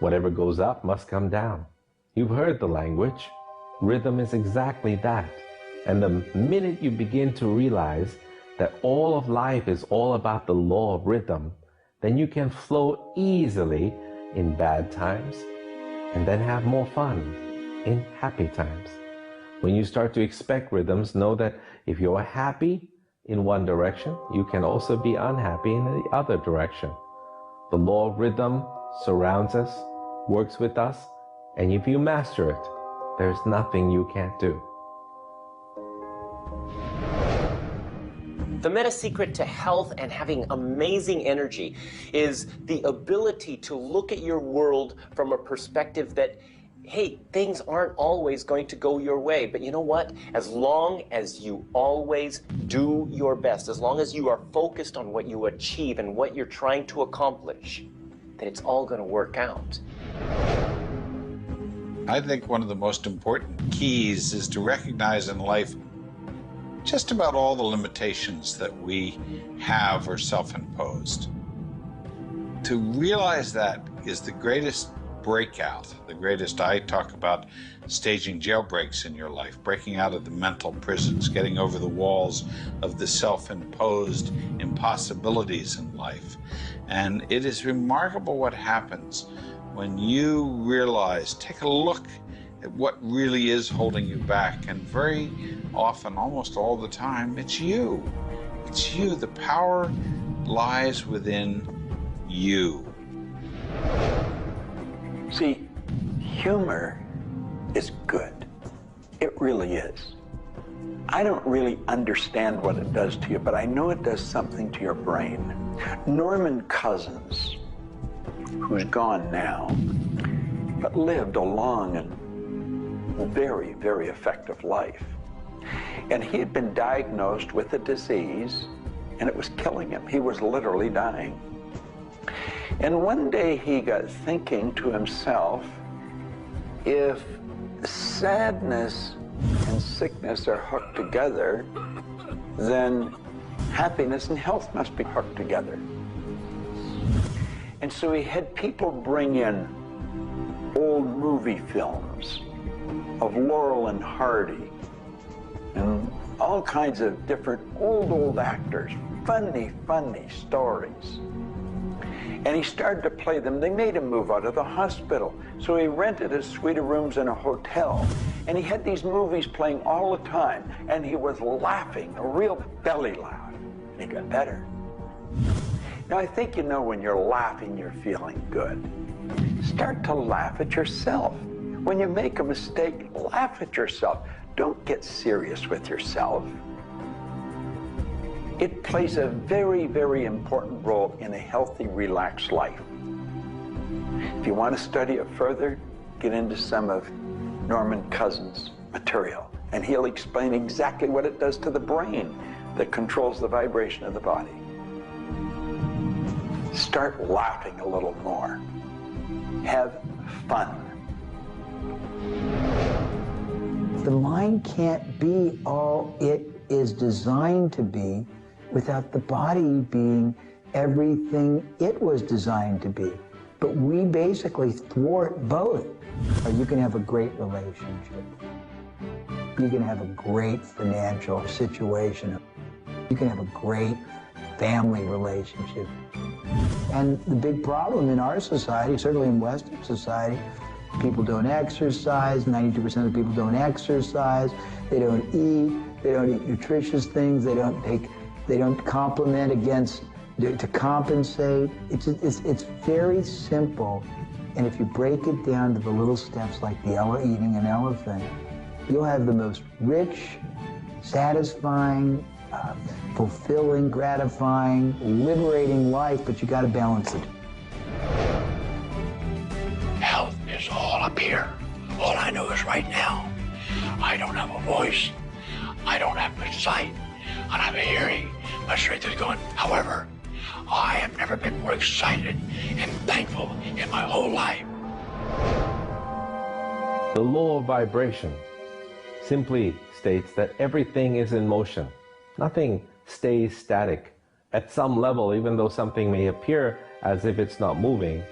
Whatever goes up must come down. You've heard the language. Rhythm is exactly that. And the minute you begin to realize that all of life is all about the law of rhythm, then you can flow easily in bad times and then have more fun in happy times. When you start to expect rhythms, know that if you're happy in one direction, you can also be unhappy in the other direction. The law of rhythm surrounds us, works with us, and if you master it, there's nothing you can't do. The meta secret to health and having amazing energy is the ability to look at your world from a perspective that, hey, things aren't always going to go your way, but you know what? As long as you always do your best, as long as you are focused on what you achieve and what you're trying to accomplish, then it's all going to work out. I think one of the most important keys is to recognize in life just about all the limitations that we have are self-imposed. To realize that is the greatest breakout, the greatest. I talk about staging jailbreaks in your life, breaking out of the mental prisons, getting over the walls of the self-imposed impossibilities in life. And it is remarkable what happens when you realize, take a look at what really is holding you back. And very often, almost all the time, it's you. It's you. The power lies within you. See, humor is good. It really is. I don't really understand what it does to you, but I know it does something to your brain. Norman Cousins, who's gone now, but lived a long and very, very effective life. And he had been diagnosed with a disease, and it was killing him. He was literally dying. And one day he got thinking to himself, if sadness and sickness are hooked together, then happiness and health must be hooked together. And so he had people bring in old movie films of Laurel and Hardy and all kinds of different old actors, funny stories. And he started to play them. They made him move out of the hospital. So he rented a suite of rooms in a hotel. And he had these movies playing all the time. And he was laughing, a real belly laugh. And he got better. Now, I think you know when you're laughing, you're feeling good. Start to laugh at yourself. When you make a mistake, laugh at yourself. Don't get serious with yourself. It plays a very, very important role in a healthy, relaxed life. If you want to study it further, get into some of Norman Cousins' material, and he'll explain exactly what it does to the brain that controls the vibration of the body. Start laughing a little more. Have fun. The mind can't be all it is designed to be without the body being everything it was designed to be. But we basically thwart both. Or you can have a great relationship. You can have a great financial situation. You can have a great family relationship. And the big problem in our society, certainly in Western society, people don't exercise, 92% of people don't exercise, they don't eat nutritious things, they don't complement to compensate. It's very simple. And if you break it down to the little steps like eating an elephant, you'll have the most rich, satisfying, fulfilling, gratifying, liberating life, but you got to balance it. Health is all up here. All I know is right now, I don't have a voice, I don't have good sight, I don't have a hearing. My strength is gone. However, I have never been more excited and thankful in my whole life. The law of vibration simply states that everything is in motion. Nothing stays static. At some level, even though something may appear as if it's not moving,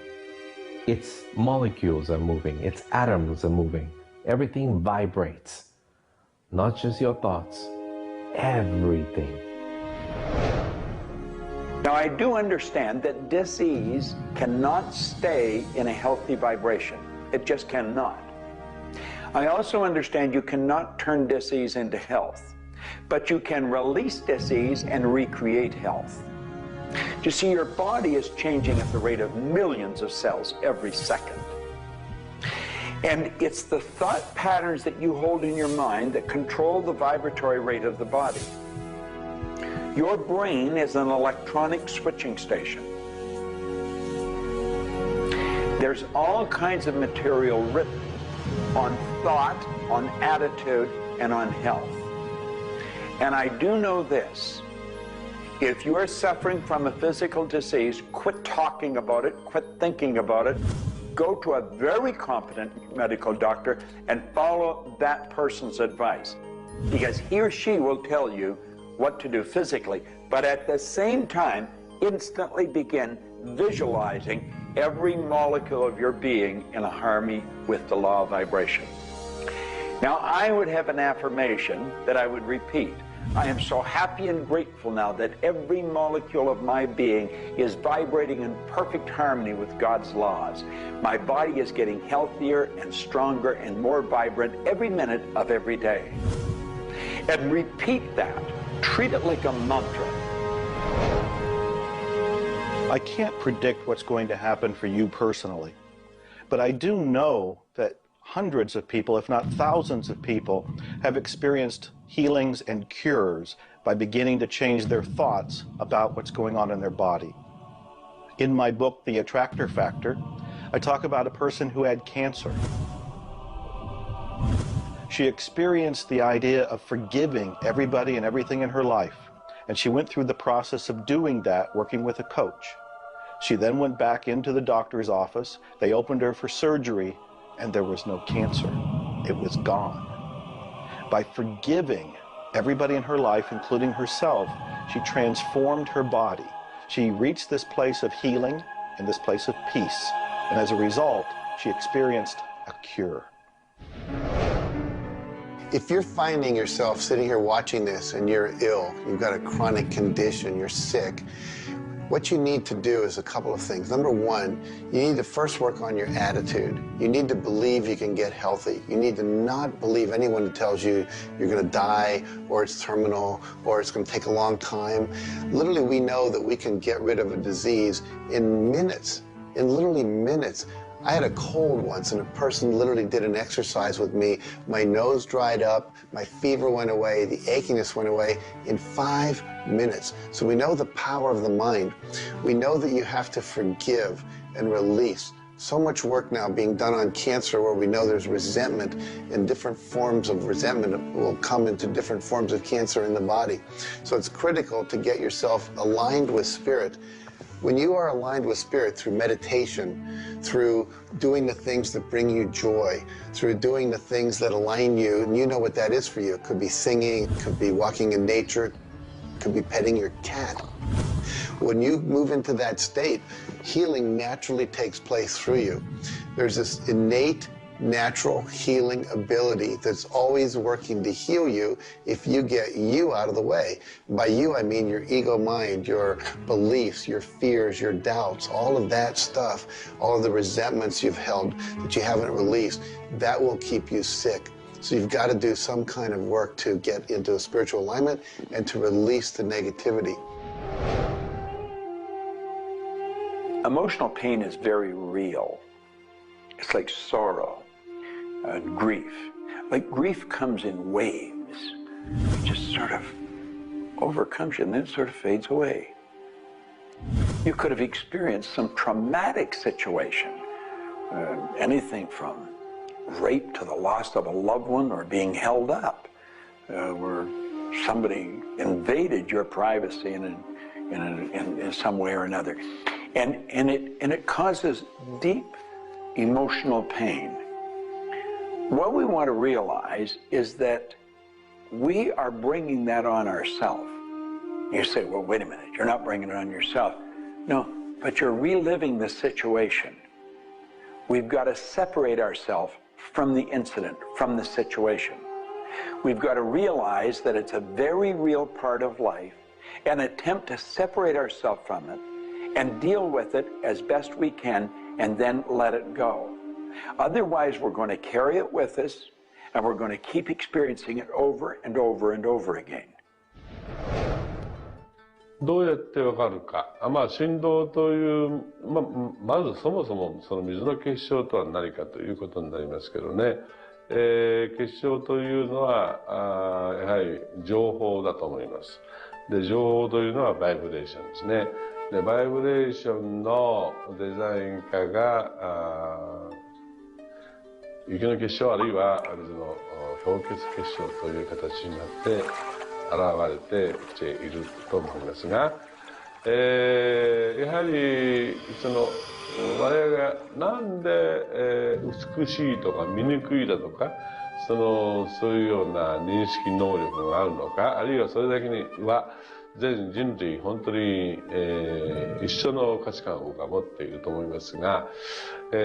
its molecules are moving, its atoms are moving. Everything vibrates. Not just your thoughts, everything. Now, I do understand that disease cannot stay in a healthy vibration. It just cannot. I also understand you cannot turn disease into health, but you can release disease and recreate health. You see, your body is changing at the rate of millions of cells every second. And it's the thought patterns that you hold in your mind that control the vibratory rate of the body. Your brain is an electronic switching station. There's all kinds of material written on thought, on attitude, and on health. And I do know this. If you are suffering from a physical disease, quit talking about it, quit thinking about it. Go to a very competent medical doctor and follow that person's advice, because he or she will tell you what to do physically, but at the same time, instantly begin visualizing every molecule of your being in a harmony with the law of vibration. Now, I would have an affirmation that I would repeat. I am so happy and grateful now that every molecule of my being is vibrating in perfect harmony with God's laws. My body is getting healthier and stronger and more vibrant every minute of every day. And repeat that. Treat it like a mantra. I can't predict what's going to happen for you personally, but I do know that hundreds of people, if not thousands of people, have experienced healings and cures by beginning to change their thoughts about what's going on in their body. In my book, The Attractor Factor, I talk about a person who had cancer. She experienced the idea of forgiving everybody and everything in her life, and she went through the process of doing that, working with a coach. She then went back into the doctor's office. They opened her for surgery, and there was no cancer. It was gone. By forgiving everybody in her life, including herself, she transformed her body. She reached this place of healing and this place of peace. And as a result, she experienced a cure. If you're finding yourself sitting here watching this and you're ill, you've got a chronic condition, you're sick, what you need to do is a couple of things. Number one, you need to first work on your attitude. You need to believe you can get healthy. You need to not believe anyone who tells you you're going to die, or it's terminal, or it's going to take a long time. Literally, we know that we can get rid of a disease in minutes, in literally minutes. I had a cold once, and a person literally did an exercise with me. My nose dried up, my fever went away, the achiness went away in 5 minutes. So we know the power of the mind. We know that you have to forgive and release. So much work now being done on cancer, where we know there's resentment, and different forms of resentment will come into different forms of cancer in the body. So it's critical to get yourself aligned with spirit. When you are aligned with spirit through meditation, through doing the things that bring you joy, through doing the things that align you, and you know what that is for you. It could be singing, it could be walking in nature, it could be petting your cat. When you move into that state, healing naturally takes place through you. There's this innate, natural healing ability that's always working to heal you if you get you out of the way. By you, I mean your ego mind, your beliefs, your fears, your doubts, all of that stuff, all of the resentments you've held that you haven't released, that will keep you sick. So you've got to do some kind of work to get into a spiritual alignment and to release the negativity. Emotional pain is very real. It's like sorrow and grief. Like grief comes in waves. It just sort of overcomes you and then it sort of fades away. You could have experienced some traumatic situation, anything from rape to the loss of a loved one or being held up, where somebody invaded your privacy in some way or another. And it causes deep emotional pain. What we want to realize is that we are bringing that on ourselves. You say, well, wait a minute, you're not bringing it on yourself. No, but you're reliving the situation. We've got to separate ourselves from the incident, from the situation. We've got to realize that it's a very real part of life and attempt to separate ourselves from it and deal with it as best we can and then let it go. Otherwise, we're going to carry it with us and we're going to keep experiencing it over and over and over again. どうやってわかるか。振動という、まずそもそもその水の結晶とは何かということになりますけどね。結晶というのはやはり情報だと思います。で、情報というのはバイブレーションですね。で、バイブレーションのデザイン家が雪の結晶あるいは水の氷結結晶という形になって現れてきていると思いますが、やはり我々がなんで、美しいとか醜いだとかそういうような認識能力があるのか、あるいはそれだけには全人類本当に、一緒の価値観を僕は持っていると思いますが、そ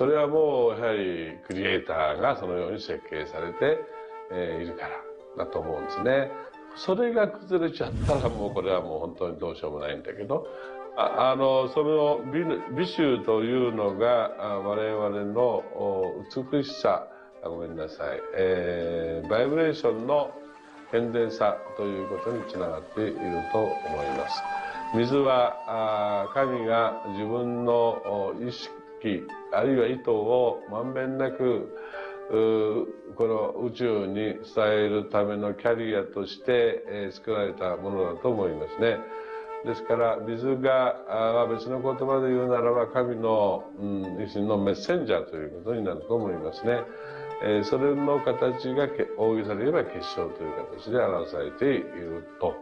れはもうやはりクリエイターがそのように設計されて、いるからだと思うんですね。それが崩れちゃったらもうこれはもう本当にどうしようもないんだけど、その美醜というのが我々の美しさ、ごめんなさい、バイブレーションの健全さということにつながっていると思います。水は神が自分の意機あるいは意図をまんべんなくこの宇宙に伝えるためのキャリアとして、作られたものだと思いますね。ですから水が別の言葉で言うならば神の、一種のメッセンジャーということになると思いますね。それの形が大げさで言えば結晶という形で表されていると。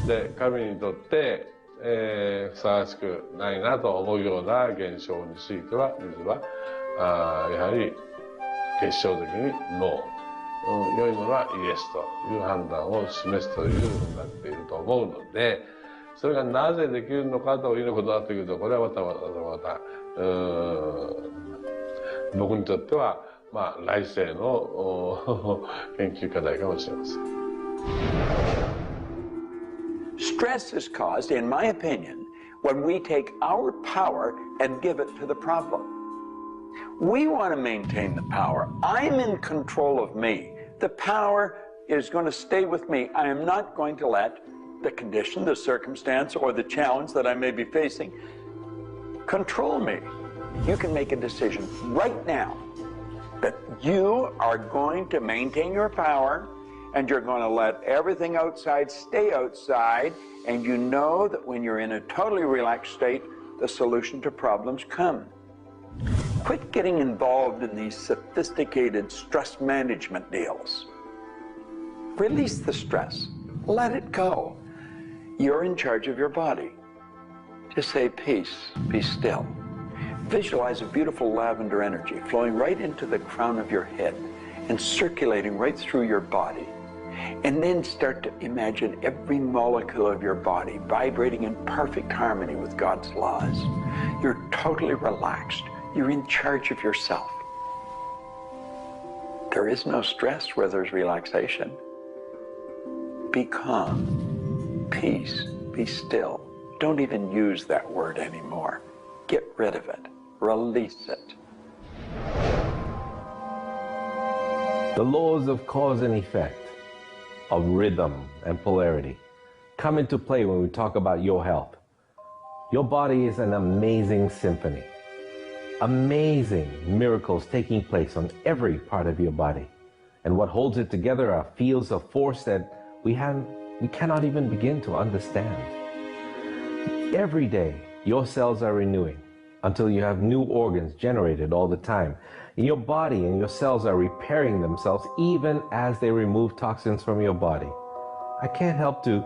で神にとってふさわしくないなと思うような現象については水はやはり結晶的にノー、良いものはイエスという判断を示すというふうになっていると思うので、それがなぜできるのかということだというと、これはまた僕にとっては来世の研究課題かもしれません。Stress is caused, in my opinion, when we take our power and give it to the problem. We want to maintain the power. I'm in control of me. The power is going to stay with me. I am not going to let the condition, the circumstance, or the challenge that I may be facing control me. You can make a decision right now that you are going to maintain your power and you're going to let everything outside stay outside, and you know that when you're in a totally relaxed state, the solution to problems come. Quit getting involved in these sophisticated stress management deals. Release the stress. Let it go. You're in charge of your body. Just say peace, be still. Visualize a beautiful lavender energy flowing right into the crown of your head and circulating right through your body. And then start to imagine every molecule of your body vibrating in perfect harmony with God's laws. You're totally relaxed. You're in charge of yourself. There is no stress where there's relaxation. Be calm, peace, be still. Don't even use that word anymore. Get rid of it. Release it. The laws of cause and effect, of rhythm and polarity, come into play when we talk about your health. Your body is an amazing symphony. Amazing miracles taking place on every part of your body. And what holds it together are fields of force that we cannot even begin to understand. Every day, your cells are renewing until you have new organs generated all the time. Your body and your cells are repairing themselves even as they remove toxins from your body. I can't help to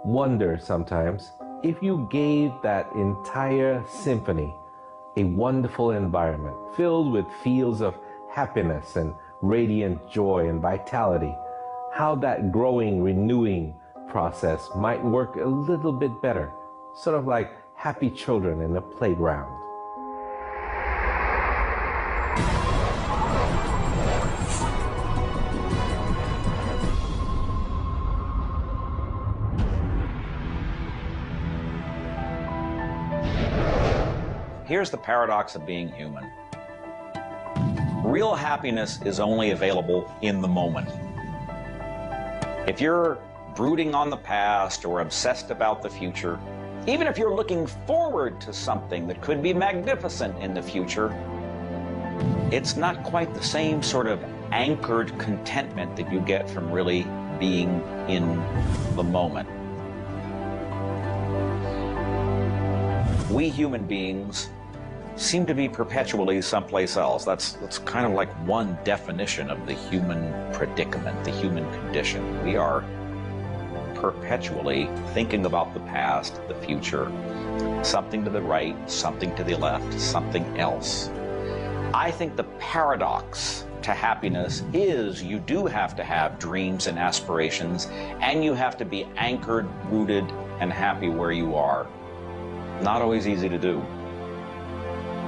wonder sometimes if you gave that entire symphony a wonderful environment filled with fields of happiness and radiant joy and vitality, how that growing, renewing process might work a little bit better, sort of like happy children in a playground. Here's the paradox of being human. Real happiness is only available in the moment. If you're brooding on the past or obsessed about the future, even if you're looking forward to something that could be magnificent in the future, it's not quite the same sort of anchored contentment that you get from really being in the moment. We human beings seem to be perpetually someplace else. That's kind of like one definition of the human predicament, the human condition. We are perpetually thinking about the past, the future, something to the right, something to the left, something else. I think the paradox to happiness is you do have to have dreams and aspirations, and you have to be anchored, rooted, and happy where you are. Not always easy to do,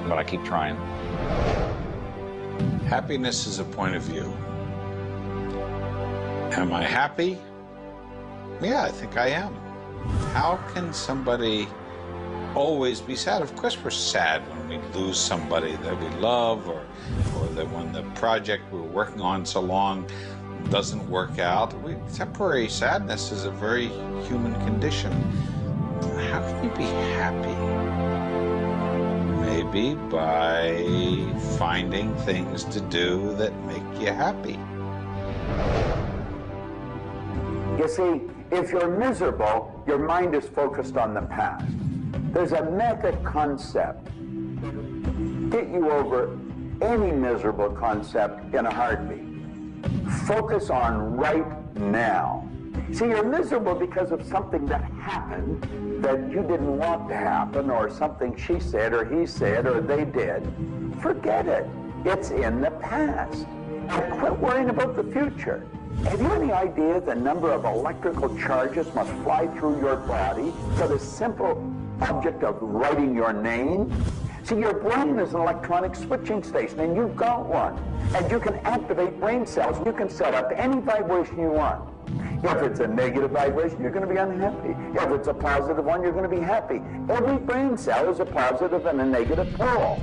but I keep trying. Happiness is a point of view. Am I happy? Yeah, I think I am. How can somebody always be sad? Of course we're sad when we lose somebody that we love, or that when the project we're working on so long doesn't work out. Temporary sadness is a very human condition. How can you be happy? maybe by finding things to do that make you happy. You see, if you're miserable, your mind is focused on the past. There's a method concept. Get you over any miserable concept in a heartbeat. Focus on right now. See, you're miserable because of something that happened that you didn't want to happen, or something she said or he said or they did. Forget it. It's in the past. And quit worrying about the future. Have you any idea the number of electrical charges must fly through your body for the simple object of writing your name? See, your brain is an electronic switching station, and you've got one. And you can activate brain cells. You can set up any vibration you want. If it's a negative vibration, you're going to be unhappy. If it's a positive one, you're going to be happy. Every brain cell is a positive and a negative pole.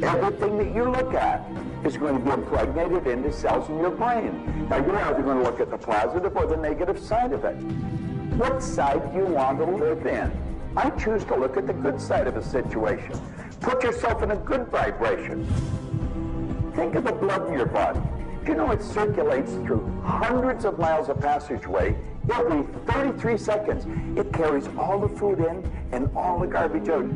Everything that you look at is going to be impregnated into cells in your brain. Now, you're either going to look at the positive or the negative side of it. What side do you want to live in? I choose to look at the good side of a situation. Put yourself in a good vibration. Think of the blood in your body. Do you know it circulates through hundreds of miles of passageway every 33 seconds? It carries all the food in and all the garbage out.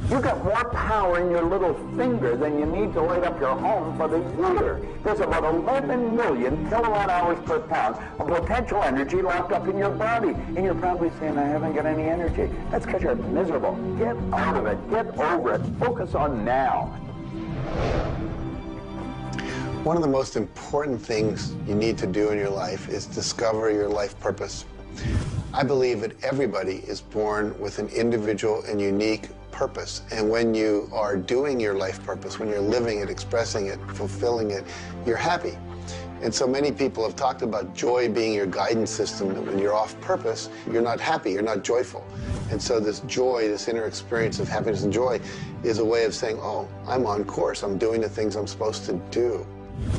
You got more power in your little finger than you need to light up your home for the year. There's about 11 million kilowatt hours per pound of potential energy locked up in your body. And you're probably saying, I haven't got any energy. That's because you're miserable. Get out of it. Get over it. Focus on now. One of the most important things you need to do in your life is discover your life purpose. I believe that everybody is born with an individual and unique purpose. And when you are doing your life purpose, when you're living it, expressing it, fulfilling it, you're happy. And so many people have talked about joy being your guidance system, that when you're off purpose, you're not happy, you're not joyful. And so this joy, this inner experience of happiness and joy is a way of saying, oh, I'm on course, I'm doing the things I'm supposed to do.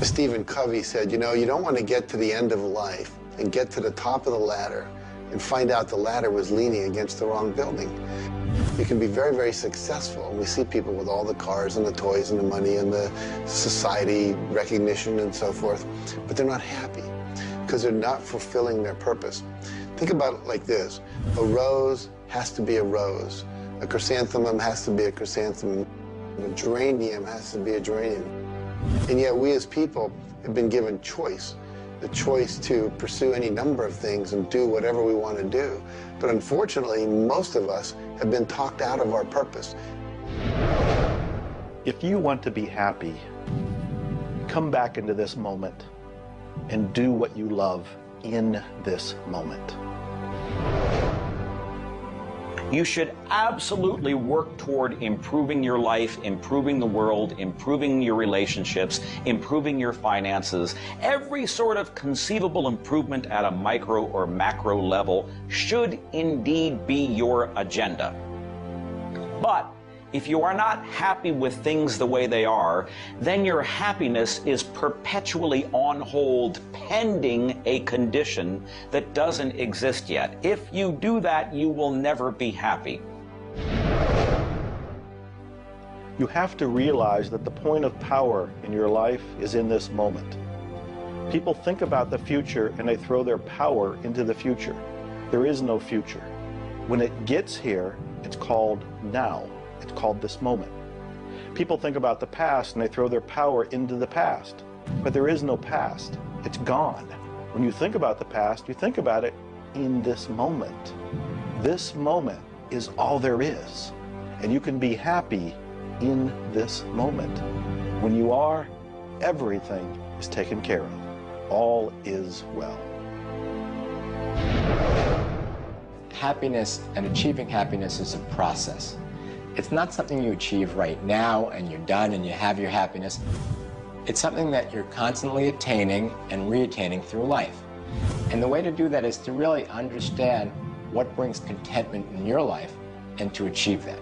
Stephen Covey said, you know, you don't want to get to the end of life and get to the top of the ladder and find out the ladder was leaning against the wrong building. You can be very, very successful. And we see people with all the cars and the toys and the money and the society recognition and so forth, but they're not happy because they're not fulfilling their purpose. Think about it like this. A rose has to be a rose. A chrysanthemum has to be a chrysanthemum. A geranium has to be a geranium. And yet we as people have been given choice. The choice to pursue any number of things and do whatever we want to do. But unfortunately, most of us have been talked out of our purpose. If you want to be happy, come back into this moment and do what you love in this moment. You should absolutely work toward improving your life, improving the world, improving your relationships, improving your finances. Every sort of conceivable improvement at a micro or macro level should indeed be your agenda. But if you are not happy with things the way they are, then your happiness is perpetually on hold pending a condition that doesn't exist yet. If you do that, you will never be happy. You have to realize that the point of power in your life is in this moment. People think about the future and they throw their power into the future. There is no future. When it gets here, it's called now. It's called this moment. People think about the past and they throw their power into the past. But there is no past. It's gone. When you think about the past, you think about it in this moment. This moment is all there is. And you can be happy in this moment. When you are, everything is taken care of. All is well. Happiness and achieving happiness is a process. It's not something you achieve right now and you're done and you have your happiness. It's something that you're constantly attaining and reattaining through life. And the way to do that is to really understand what brings contentment in your life and to achieve that.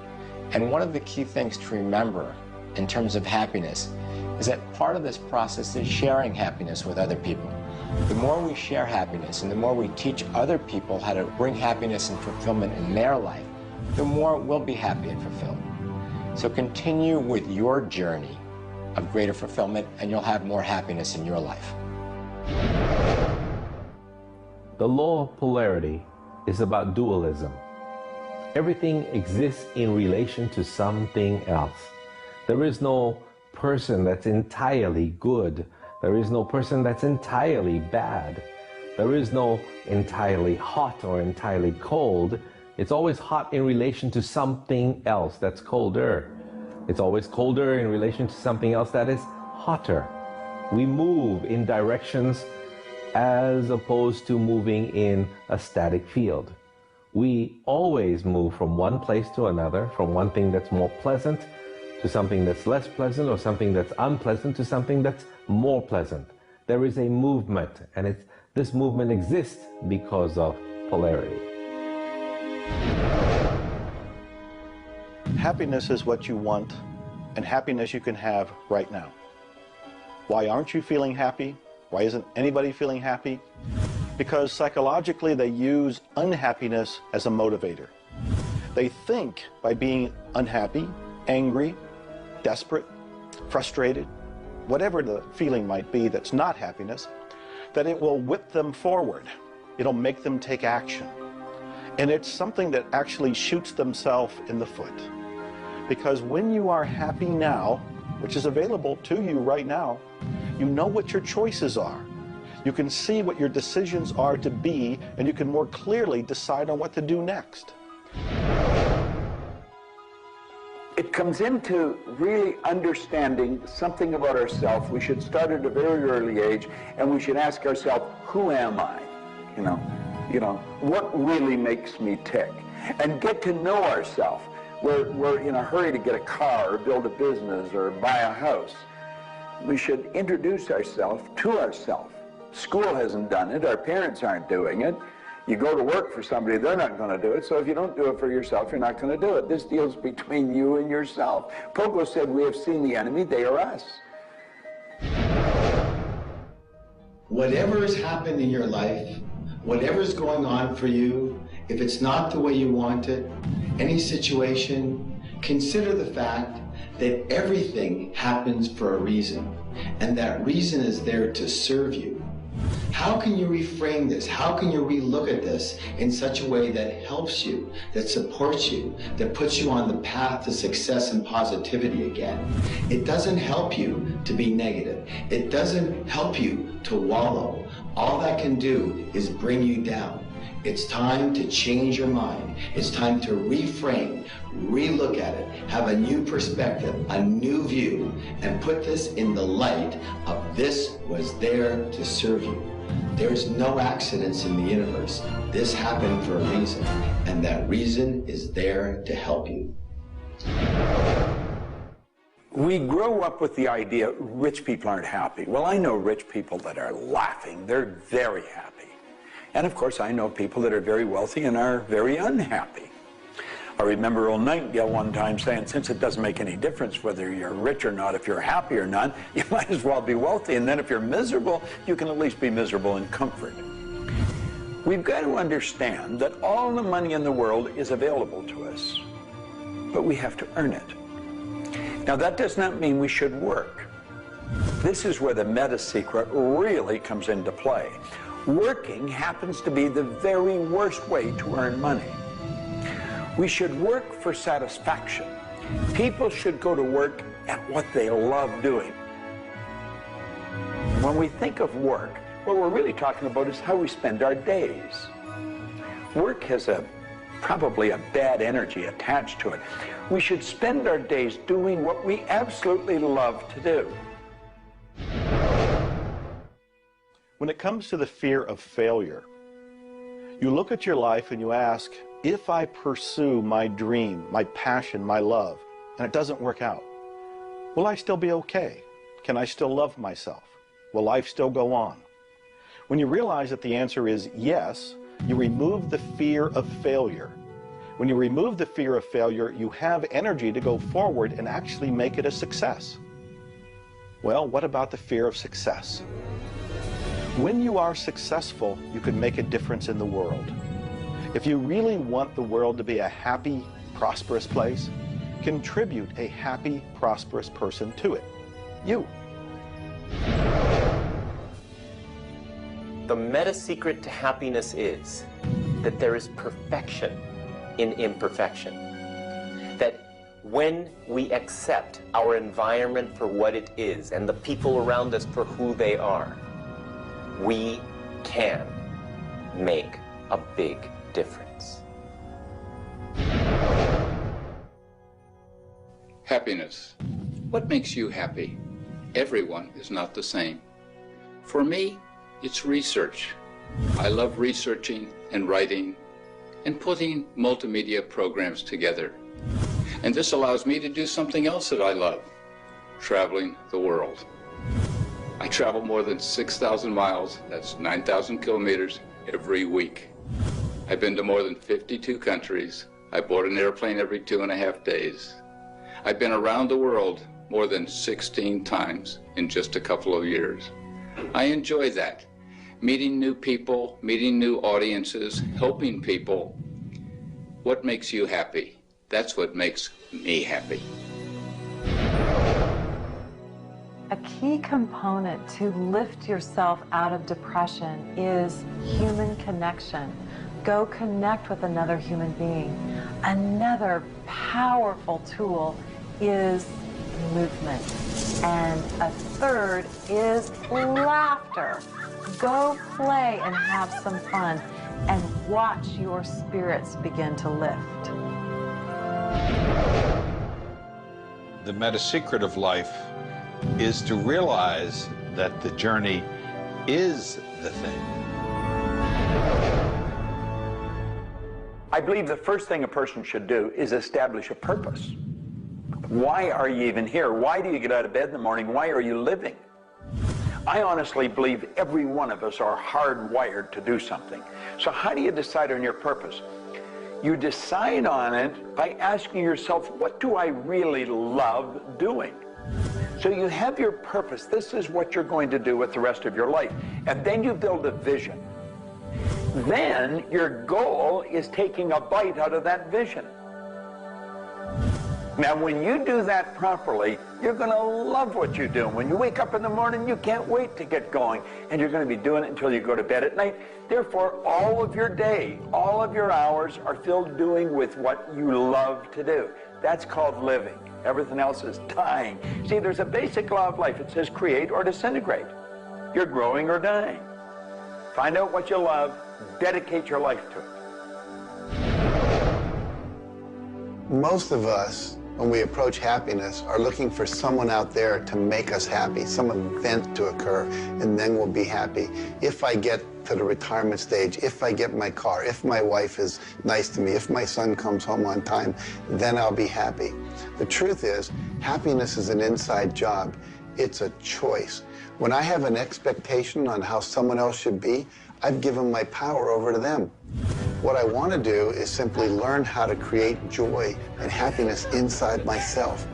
And one of the key things to remember in terms of happiness is that part of this process is sharing happiness with other people. The more we share happiness and the more we teach other people how to bring happiness and fulfillment in their life, the more we'll be happy and fulfilled. So continue with your journey of greater fulfillment, and you'll have more happiness in your life. The law of polarity is about dualism. Everything exists in relation to something else. There is no person that's entirely good. There is no person that's entirely bad. There is no entirely hot or entirely cold. It's always hot in relation to something else that's colder. It's always colder in relation to something else that is hotter. We move in directions as opposed to moving in a static field. We always move from one place to another, from one thing that's more pleasant to something that's less pleasant, or something that's unpleasant to something that's more pleasant. There is a movement, and this movement exists because of polarity. Happiness is what you want, and happiness you can have right now. Why aren't you feeling happy? Why isn't anybody feeling happy? Because psychologically they use unhappiness as a motivator. They think by being unhappy, angry, desperate, frustrated, whatever the feeling might be that's not happiness, that it will whip them forward. It'll make them take action. And it's something that actually shoots themselves in the foot. Because when you are happy now, which is available to you right now, you know what your choices are. You can see what your decisions are to be, and you can more clearly decide on what to do next. It comes into really understanding something about ourselves. We should start at a very early age, and we should ask ourselves, who am I? You know, what really makes me tick? And get to know ourselves. We're in a hurry to get a car or build a business or buy a house. We should introduce ourselves to ourselves. School hasn't done it. Our parents aren't doing it. You go to work for somebody, they're not going to do it. So if you don't do it for yourself, you're not going to do it. This deals between you and yourself. Pogo said, we have seen the enemy, they are us. Whatever has happened in your life, whatever's going on for you, if it's not the way you want it, any situation, consider the fact that everything happens for a reason, and that reason is there to serve you. How can you reframe this? How can you relook at this in such a way that helps you, that supports you, that puts you on the path to success and positivity again? It doesn't help you to be negative. It doesn't help you to wallow. All that can do is bring you down. It's time to change your mind. It's time to reframe, relook at it, have a new perspective, a new view, and put this in the light of this was there to serve you. There's no accidents in the universe. This happened for a reason, and that reason is there to help you. We grow up with the idea rich people aren't happy. Well, I know rich people that are laughing. They're very happy. And of course, I know people that are very wealthy and are very unhappy. I remember old Nightingale one time saying, since it doesn't make any difference whether you're rich or not, if you're happy or not, you might as well be wealthy. And then if you're miserable, you can at least be miserable in comfort. We've got to understand that all the money in the world is available to us, but we have to earn it. Now, that does not mean we should work. This is where the meta secret really comes into play. Working happens to be the very worst way to earn money. We should work for satisfaction. People should go to work at what they love doing. When we think of work, what we're really talking about is how we spend our days. Work has probably a bad energy attached to it. We should spend our days doing what we absolutely love to do. When it comes to the fear of failure, you look at your life and you ask, if I pursue my dream, my passion, my love, and it doesn't work out, will I still be okay? Can I still love myself? Will life still go on? When you realize that the answer is yes, you remove the fear of failure. When you remove the fear of failure, you have energy to go forward and actually make it a success. Well, what about the fear of success? When you are successful, you can make a difference in the world. If you really want the world to be a happy, prosperous place, Contribute a happy, prosperous person to it. You. The meta secret to happiness is that there is perfection in imperfection. That when we accept our environment for what it is and the people around us for who they are, we can make a big difference. Happiness. What makes you happy? Everyone is not the same. For me, it's research. I love researching and writing and putting multimedia programs together. And this allows me to do something else that I love, traveling the world. I travel more than 6,000 miles, that's 9,000 kilometers, every week. I've been to more than 52 countries. I board an airplane every 2.5 days. I've been around the world more than 16 times in just a couple of years. I enjoy that. Meeting new people, meeting new audiences, helping people. What makes you happy? That's what makes me happy. A key component to lift yourself out of depression is human connection. Go connect with another human being. Another powerful tool is movement. And a third is laughter. Go play and have some fun and watch your spirits begin to lift. The meta secret of life is to realize that the journey is the thing. I believe the first thing a person should do is establish a purpose. Why are you even here? Why do you get out of bed in the morning? Why are you living? I honestly believe every one of us are hardwired to do something. So how do you decide on your purpose? You decide on it by asking yourself, what do I really love doing? So you have your purpose. This is what you're going to do with the rest of your life. And then you build a vision. Then your goal is taking a bite out of that vision. Now, when you do that properly, you're going to love what you do. When you wake up in the morning, you can't wait to get going, and you're going to be doing it until you go to bed at night. Therefore, all of your day, all of your hours are filled doing with what you love to do. That's called living. Everything else is dying. See, there's a basic law of life. It says create or disintegrate. You're growing or dying. Find out what you love, dedicate your life to it. Most of us, when we approach happiness, are looking for someone out there to make us happy, some event to occur, and then we'll be happy. If I get to the retirement stage, if I get my car, if my wife is nice to me, if my son comes home on time, then I'll be happy. The truth is, happiness is an inside job. It's a choice. When I have an expectation on how someone else should be, I've given my power over to them. What I want to do is simply learn how to create joy and happiness inside myself.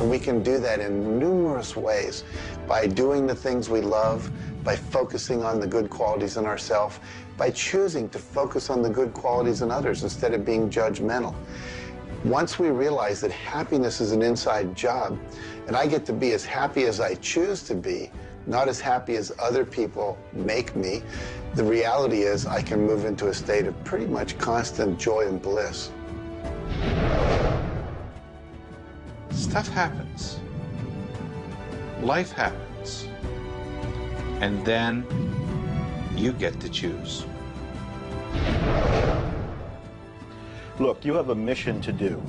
And we can do that in numerous ways, by doing the things we love, by focusing on the good qualities in ourselves, by choosing to focus on the good qualities in others instead of being judgmental. Once we realize that happiness is an inside job, and I get to be as happy as I choose to be, not as happy as other people make me, the reality is I can move into a state of pretty much constant joy and bliss. Stuff happens. Life happens. And then you get to choose. Look, you have a mission to do.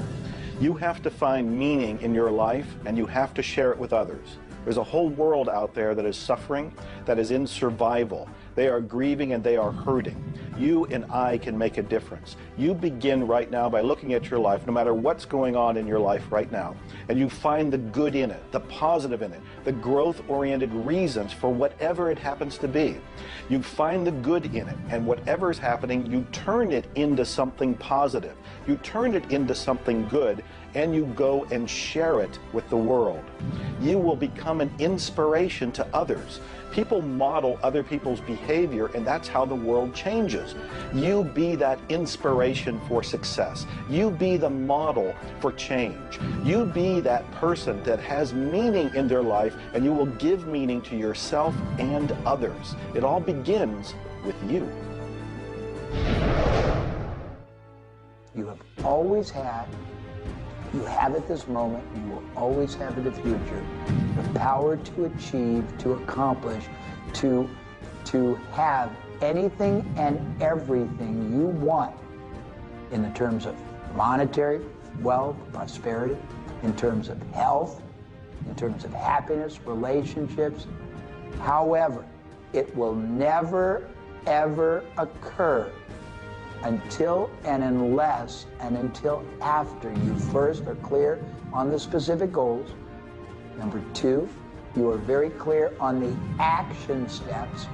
You have to find meaning in your life, and you have to share it with others. There's a whole world out there that is suffering, that is in survival. They are grieving and they are hurting. You and I can make a difference. You begin right now by looking at your life, no matter what's going on in your life right now, and you find the good in it, the positive in it, the growth-oriented reasons for whatever it happens to be. You find the good in it, and whatever is happening, you turn it into something positive. You turn it into something good, and you go and share it with the world. You will become an inspiration to others. People model other people's behavior, and that's how the world changes. You be that inspiration for success. You be the model for change. You be that person that has meaning in their life, and you will give meaning to yourself and others. It all begins with you. You have always had, you have at this moment, you will always have in the future, the power to achieve, to accomplish, to have anything and everything you want in the terms of monetary, wealth, prosperity, in terms of health, in terms of happiness, relationships. However, it will never, ever occur until and unless and until after you first are clear on the specific goals. Number two, you are very clear on the action steps.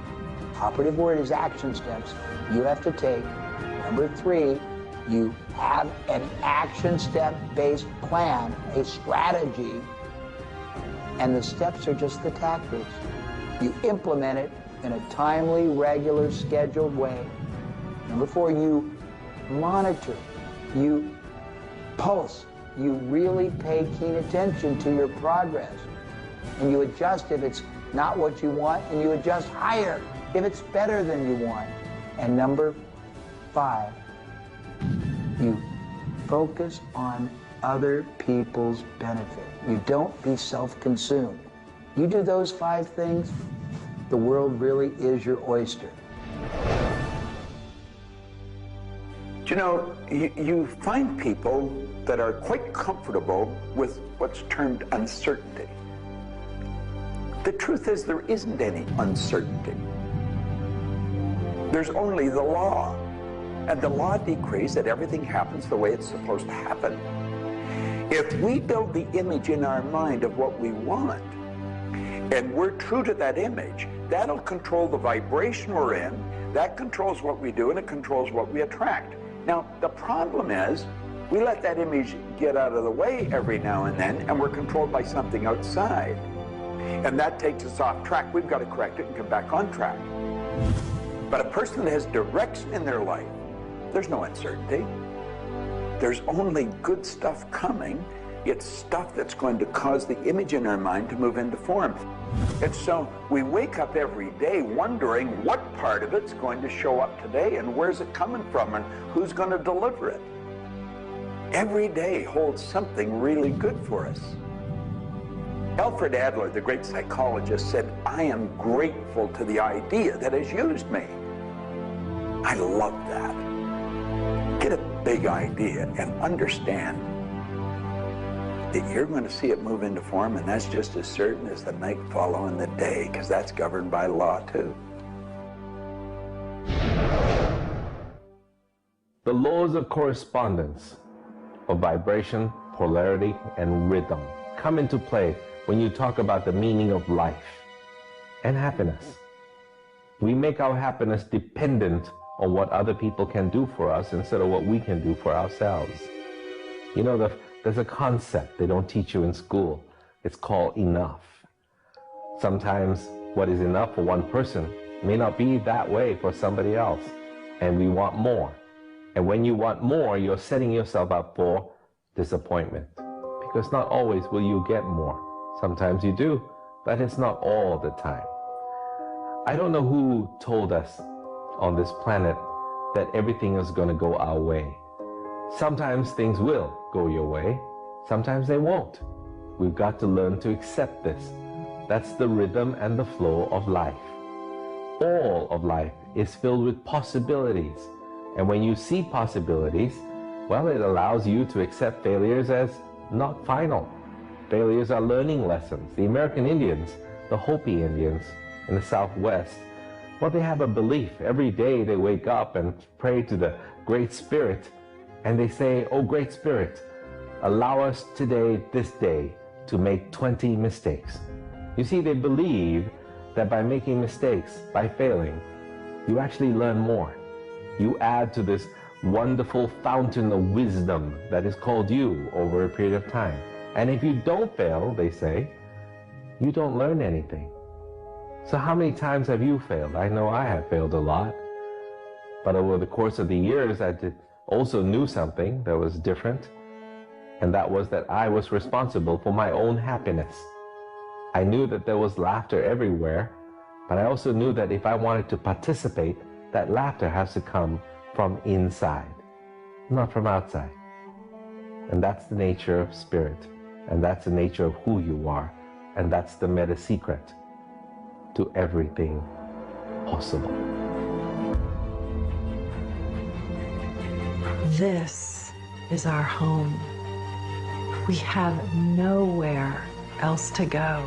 Operative word is action steps you have to take. Number three, you have an action step-based plan, a strategy, and the steps are just the tactics. You implement it in a timely, regular, scheduled way. Number four, you monitor, you pulse, you really pay keen attention to your progress, and you adjust if it's not what you want, and you adjust higher if it's better than you want. And number five, you focus on other people's benefit. You don't be self-consumed. You do those five things, the world really is your oyster. Do you know, you find people that are quite comfortable with what's termed uncertainty. The truth is there isn't any uncertainty. There's only the law. And the law decrees that everything happens the way it's supposed to happen. If we build the image in our mind of what we want, and we're true to that image, that'll control the vibration we're in, that controls what we do, and it controls what we attract. Now, the problem is, we let that image get out of the way every now and then, and we're controlled by something outside. And that takes us off track. We've got to correct it and come back on track. But a person that has direction in their life, there's no uncertainty. There's only good stuff coming. It's stuff that's going to cause the image in our mind to move into form. And so we wake up every day wondering what part of it's going to show up today and where's it coming from and who's going to deliver it. Every day holds something really good for us. Alfred Adler, the great psychologist, said, "I am grateful to the idea that has used me." I love that. Get a big idea and understand that you're going to see it move into form, and that's just as certain as the night following the day, because that's governed by law too. The laws of correspondence, of vibration, polarity, and rhythm come into play when you talk about the meaning of life and happiness. We make our happiness dependent on what other people can do for us instead of what we can do for ourselves. You know, there's a concept they don't teach you in school. It's called enough. Sometimes what is enough for one person may not be that way for somebody else, and we want more. And when you want more, you're setting yourself up for disappointment, because not always will you get more. Sometimes you do, but it's not all the time. I don't know who told us on this planet that everything is going to go our way. Sometimes things will go your way, sometimes they won't. We've got to learn to accept this. That's the rhythm and the flow of life. All of life is filled with possibilities. And when you see possibilities, well, it allows you to accept failures as not final. Failures are learning lessons. The American Indians, the Hopi Indians in the Southwest, well, they have a belief. Every day they wake up and pray to the Great Spirit, and they say, "Oh, Great Spirit, allow us today, this day, to make 20 mistakes." You see, they believe that by making mistakes, by failing, you actually learn more. You add to this wonderful fountain of wisdom that is called you over a period of time. And if you don't fail, they say, you don't learn anything. So how many times have you failed? I know I have failed a lot. But over the course of the years, I also knew something that was different. And that was that I was responsible for my own happiness. I knew that there was laughter everywhere, but I also knew that if I wanted to participate, that laughter has to come from inside, not from outside. And that's the nature of spirit, and that's the nature of who you are, and that's the meta secret to everything possible. This is our home. We have nowhere else to go.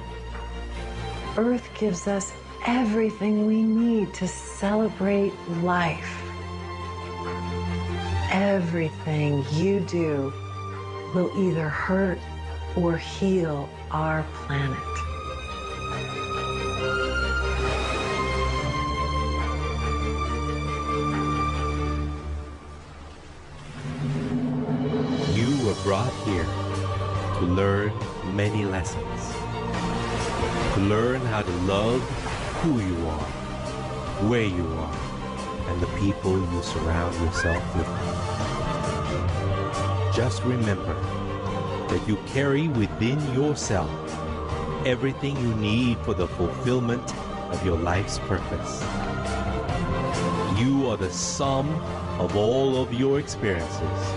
Earth gives us everything we need to celebrate life. Everything you do will either hurt or heal our planet. You were brought here to learn many lessons. To learn how to love who you are, where you are, and the people you surround yourself with. Just remember that you carry within yourself everything you need for the fulfillment of your life's purpose. You are the sum of all of your experiences,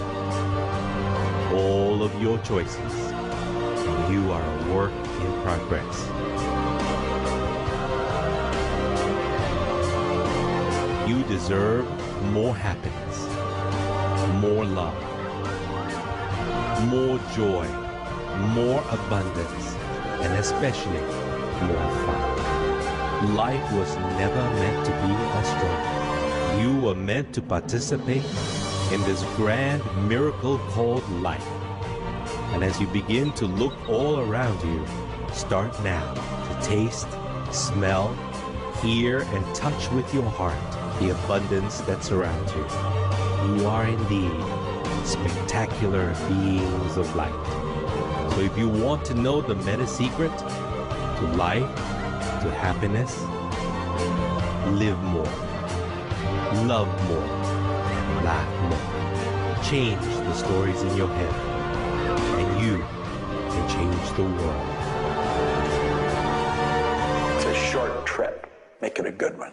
all of your choices, and you are a work in progress. You deserve more happiness, more love, more joy, more abundance, and especially more fun. Life was never meant to be a struggle. You were meant to participate in this grand miracle called life. And as you begin to look all around you, start now to taste, smell, hear, and touch with your heart the abundance that surrounds you. You are indeed spectacular beings of light. So if you want to know the meta secret to life, to happiness, live more, love more, laugh more. Change the stories in your head, and you can change the world. It's a short trip. Make it a good one.